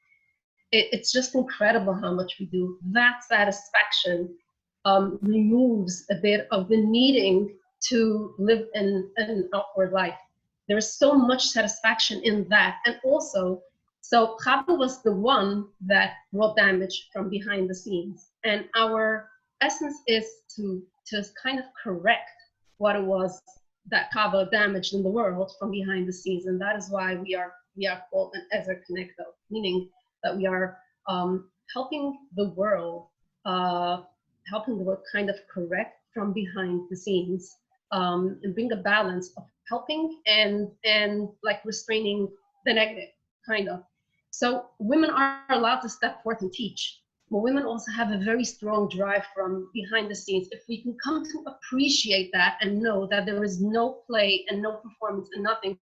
it's just incredible how much we do. That satisfaction removes a bit of the needing to live in an outward life. There's so much satisfaction in that. And also, so Chava was the one that brought damage from behind the scenes. And our essence is to kind of correct what it was that Chava damaged in the world from behind the scenes. And that is why we are called an Ezer Connector, meaning that we are helping the world kind of correct from behind the scenes, and bring a balance of helping and like restraining the negative, kind of. So women are allowed to step forth and teach, but women also have a very strong drive from behind the scenes. If we can come to appreciate that and know that there is no play and no performance and nothing,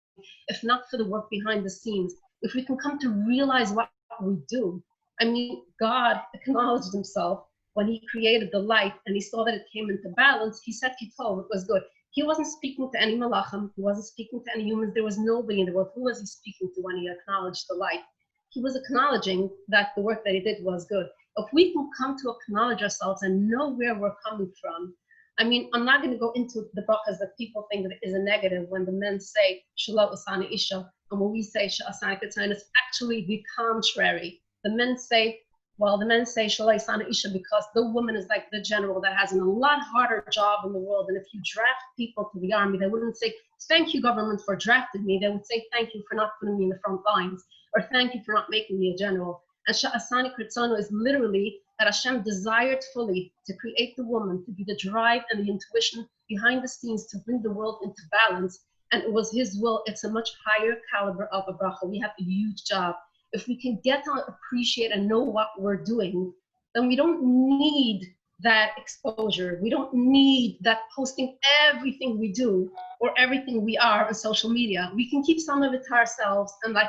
if not for the work behind the scenes, if we can come to realize what we do. I mean, God acknowledged himself when he created the light and he saw that it came into balance. He said, Kitov, it was good. He wasn't speaking to any malachim. He wasn't speaking to any humans. There was nobody in the world. Who was he speaking to when he acknowledged the light? He was acknowledging that the work that he did was good. If we can come to acknowledge ourselves and know where we're coming from, I mean, I'm not going to go into the brachas that people think that is a negative when the men say, Shalom Asana Isha, and when we say, Sha'asana Keats Jaskoll, it's actually the contrary. The men say Shalai Sana Isha because the woman is like the general that has a lot harder job in the world. And if you draft people to the army, they wouldn't say, thank you, government, for drafting me. They would say, thank you for not putting me in the front lines, or thank you for not making me a general. And Sha'asani Keats Jaskoll is literally that Hashem desired fully to create the woman to be the drive and the intuition behind the scenes to bring the world into balance. And it was his will. It's a much higher caliber of a bracha. We have a huge job. If we can get to appreciate and know what we're doing, then we don't need that exposure. We don't need that posting everything we do or everything we are on social media. We can keep some of it to ourselves and like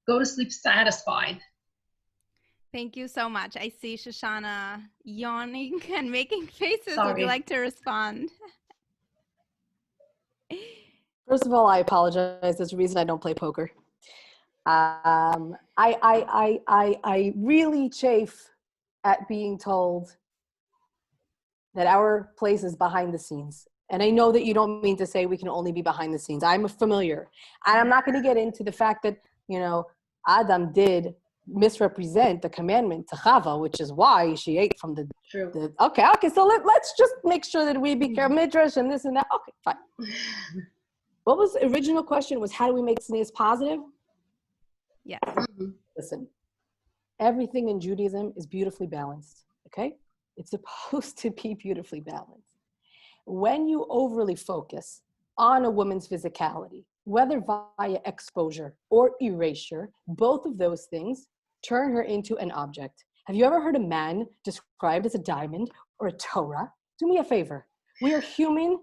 go to sleep satisfied. Thank you so much. I see Shoshana yawning and making faces. Sorry. Would you like to respond? First of all, I apologize. There's a reason I don't play poker. I really chafe at being told that our place is behind the scenes. And I know that you don't mean to say we can only be behind the scenes. I'm familiar. And I'm not going to get into the fact that, you know, Adam did misrepresent the commandment to Chava, which is why she ate from the okay, so let's just make sure that we be careful, midrash and this and that. Okay, fine. What was the original question? Was how do we make tznius positive? Yes. Listen, everything in Judaism is beautifully balanced, okay? It's supposed to be beautifully balanced. When you overly focus on a woman's physicality, whether via exposure or erasure, both of those things turn her into an object. Have you ever heard a man described as a diamond or a Torah? Do me a favor. We are human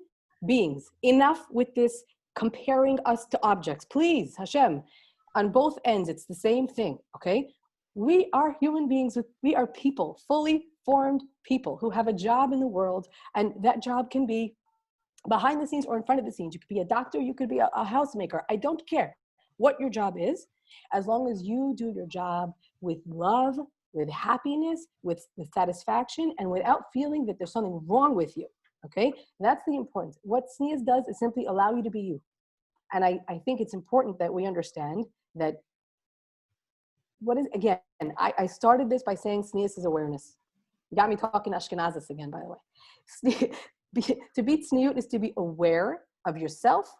beings. Enough with this comparing us to objects. Please, Hashem. On both ends, it's the same thing, okay? We are human beings. We are people, fully formed people who have a job in the world, and that job can be behind the scenes or in front of the scenes. You could be a doctor, you could be a housemaker. I don't care what your job is, as long as you do your job with love, with happiness, with satisfaction, and without feeling that there's something wrong with you, okay? That's the importance. What tznius does is simply allow you to be you. And I think it's important that we understand that I started this by saying tznius is awareness. You got me talking Ashkenazis again, by the way. To be tzniut is to be aware of yourself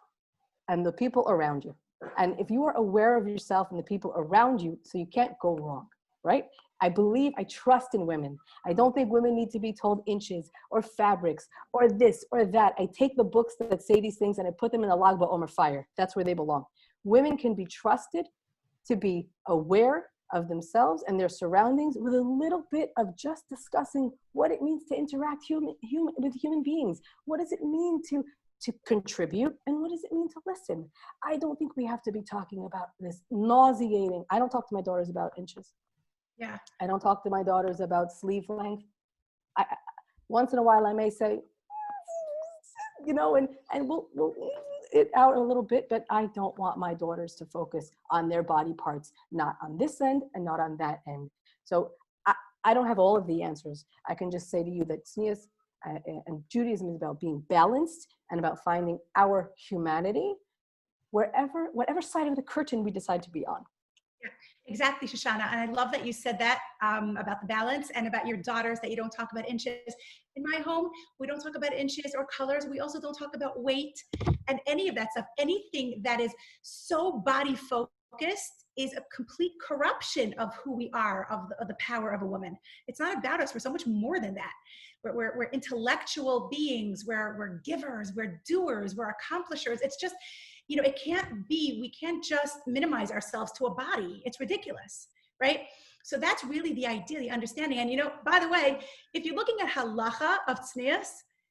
and the people around you. And if you are aware of yourself and the people around you, so you can't go wrong, right? I trust in women. I don't think women need to be told inches or fabrics or this or that. I take the books that say these things and I put them in the Lag BaOmer fire. That's where they belong. Women can be trusted to be aware of themselves and their surroundings with a little bit of just discussing what it means to interact with human beings. What does it mean to contribute, and what does it mean to listen? I don't think we have to be talking about this nauseating. I don't talk to my daughters about inches. Yeah. I don't talk to my daughters about sleeve length. Once in a while, I may say, you know, and we'll it out a little bit, but I don't want my daughters to focus on their body parts, not on this end and not on that end. So I don't have all of the answers. I can just say to you that tznius and Judaism is about being balanced and about finding our humanity whatever side of the curtain we decide to be on. Yeah, exactly, Shoshana. And I love that you said that about the balance and about your daughters, that you don't talk about inches. In my home, we don't talk about inches or colors. We also don't talk about weight and any of that stuff. Anything that is so body focused is a complete corruption of who we are, of the power of a woman. It's not about us. We're so much more than that. We're intellectual beings. We're givers. We're doers. We're accomplishers. It's just, you know, it can't be, we can't just minimize ourselves to a body. It's ridiculous, right? So that's really the idea, the understanding. And, you know, by the way, if you're looking at halacha of tznius,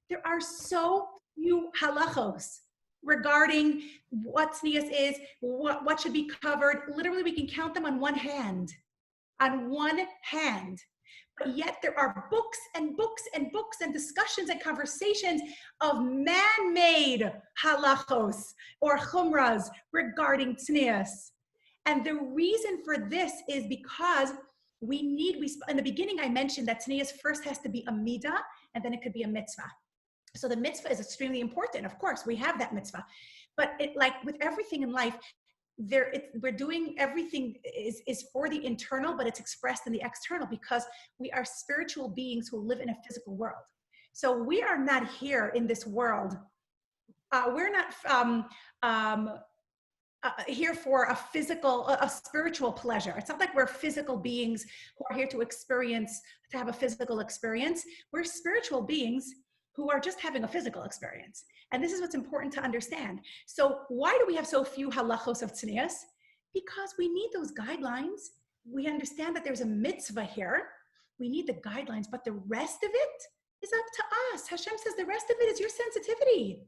there are so few halachos regarding what tznius is, what should be covered. Literally, we can count them on one hand, But yet there are books and books and books and discussions and conversations of man-made halachos or chumras regarding tznius. And the reason for this is because in the beginning I mentioned that tznius first has to be a midah and then it could be a mitzvah. So the mitzvah is extremely important. Of course, we have that mitzvah. But like with everything in life, we're doing everything is for the internal, but it's expressed in the external because we are spiritual beings who live in a physical world. So we are not here in this world. We're not here for a spiritual pleasure. It's not like we're physical beings who are here to have a physical experience. We're spiritual beings who are just having a physical experience. And this is what's important to understand. So why do we have so few halachos of tznius? Because we need those guidelines. We understand that there's a mitzvah here. We need the guidelines, but the rest of it is up to us. Hashem says the rest of it is your sensitivity.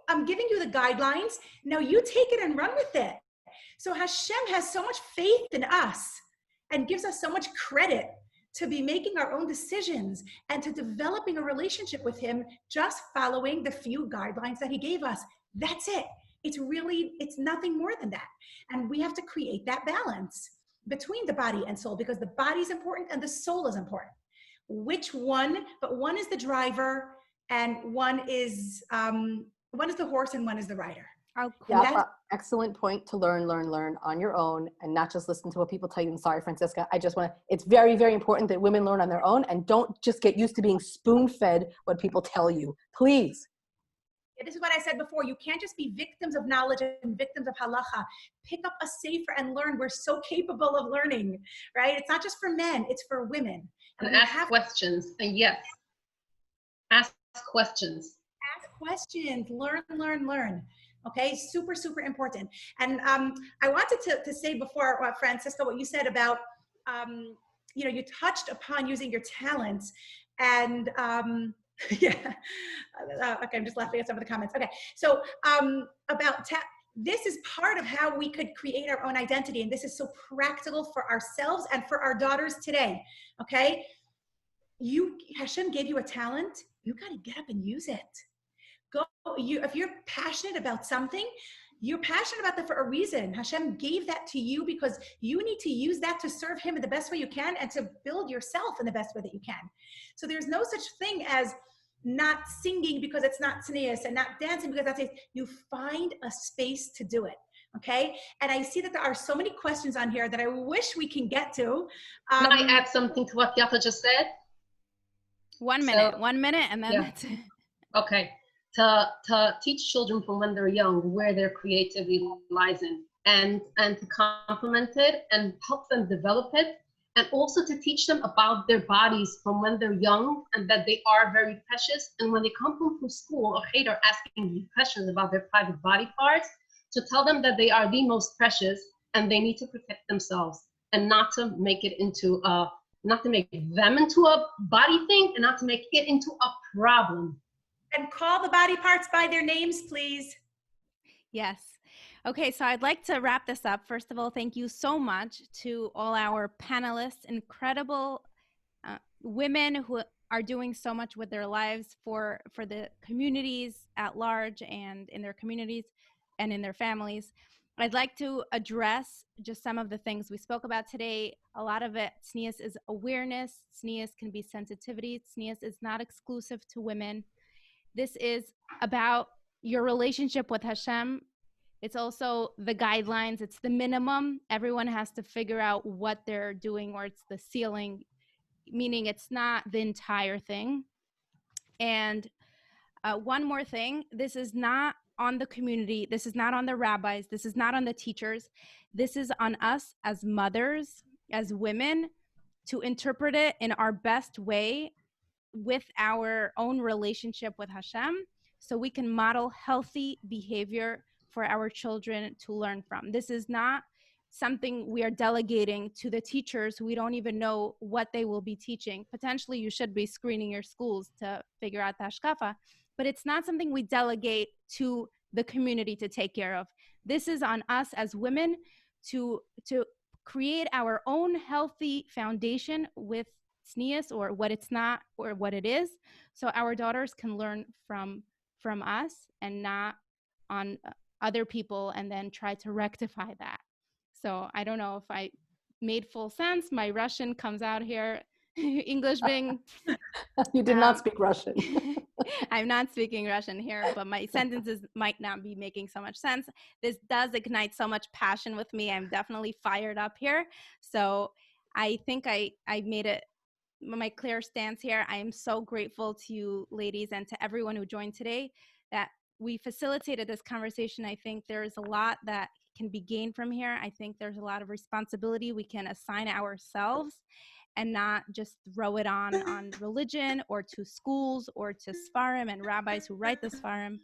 I'm giving you the guidelines. Now you take it and run with it. So Hashem has so much faith in us and gives us so much credit to be making our own decisions and to developing a relationship with him, just following the few guidelines that he gave us. That's it. It's nothing more than that. And we have to create that balance between the body and soul, because the body is important and the soul is important. But one is the driver and one is the horse and one is the rider. Oh, cool. Yeah, excellent point to learn on your own and not just listen to what people tell you. And sorry, Franciska, it's very, very important that women learn on their own and don't just get used to being spoon-fed what people tell you. Please. Yeah, this is what I said before. You can't just be victims of knowledge and victims of halacha. Pick up a sefer and learn. We're so capable of learning, right? It's not just for men, it's for women. And ask questions. And yes, ask questions. Ask questions, learn. Okay, super, super important. And I wanted to say before, Franciska, what you said about, you touched upon using your talents and, yeah, okay, I'm just laughing at some of the comments. Okay, so this is part of how we could create our own identity. And this is so practical for ourselves and for our daughters today, okay? Hashem gave you a talent, you gotta get up and use it. If you're passionate about something, you're passionate about that for a reason. Hashem gave that to you because you need to use that to serve him in the best way you can and to build yourself in the best way that you can. So there's no such thing as not singing because it's not tznius and not dancing because that's it. You find a space to do it. Okay. And I see that there are so many questions on here that I wish we can get to. Can I add something to what Yaffa just said? 1 minute, and then that's it. Okay. To teach children from when they're young where their creativity lies in and to complement it and help them develop it, and also to teach them about their bodies from when they're young and that they are very precious. And when they come home from school or cheder asking questions about their private body parts, to tell them that they are the most precious and they need to protect themselves and not to make it into not to make them into a body thing and not to make it into a problem. And call the body parts by their names, please. Yes. Okay, so I'd like to wrap this up. First of all, thank you so much to all our panelists, incredible women who are doing so much with their lives for the communities at large and in their communities and in their families. I'd like to address just some of the things we spoke about today. A lot of it, tznius is awareness. Tznius can be sensitivity. Tznius is not exclusive to women. This is about your relationship with Hashem. It's also the guidelines. It's the minimum. Everyone has to figure out what they're doing, or it's the ceiling, meaning it's not the entire thing. And one more thing, this is not on the community. This is not on the rabbis. This is not on the teachers. This is on us as mothers, as women, to interpret it in our best way with our own relationship with Hashem, so we can model healthy behavior for our children to learn from. This is not something we are delegating to the teachers who we don't even know what they will be teaching. Potentially, you should be screening your schools to figure out the hashkafa, but it's not something we delegate to the community to take care of. This is on us as women to create our own healthy foundation with tznius, or what it's not or what it is, so our daughters can learn from us and not on other people and then try to rectify that. So I don't know if I made full sense. My Russian comes out here. English being You did not speak Russian. I'm not speaking Russian here, but my sentences might not be making so much sense. This does ignite so much passion with me. I'm definitely fired up here. So I think I made it my clear stance here. I am so grateful to you ladies and to everyone who joined today that we facilitated this conversation. I think there's a lot that can be gained from here. I think there's a lot of responsibility we can assign ourselves and not just throw it on religion or to schools or to Sfarim and rabbis who write the Sfarim,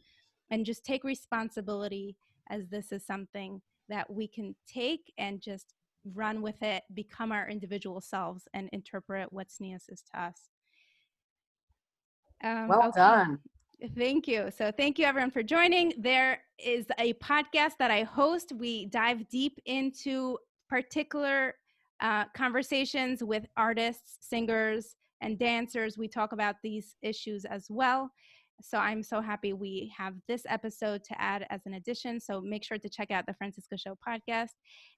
and just take responsibility, as this is something that we can take and just run with it, become our individual selves, and interpret what tznius is to us. Well done. Thank you. So thank you everyone for joining. There is a podcast that I host. We dive deep into particular conversations with artists, singers, and dancers. We talk about these issues as well. So I'm so happy we have this episode to add as an addition. So make sure to check out the Franciska Show podcast.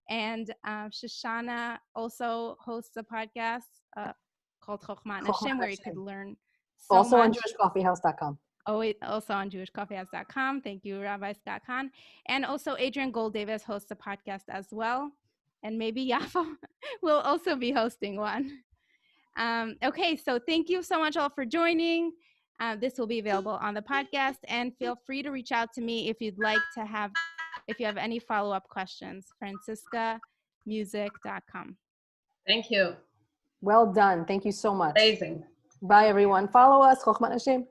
And Shashana also hosts a podcast called Chochmat Nashim, where you could learn so also much. on JewishCoffeehouse.com. Also on JewishCoffeehouse.com. Thank you, Rabbi Scott Kahn. And also Adrian Gold Davis hosts a podcast as well. And maybe Yaffa will also be hosting one. Okay, so thank you so much all for joining. This will be available on the podcast, and feel free to reach out to me if you'd like to have, if you have any follow-up questions. franciskamusic.com. Thank you. Well done. Thank you so much. Amazing. Bye, everyone. Follow us. Chochmat Nashim.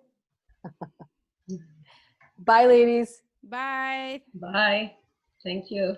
Bye, ladies. Bye. Bye. Thank you.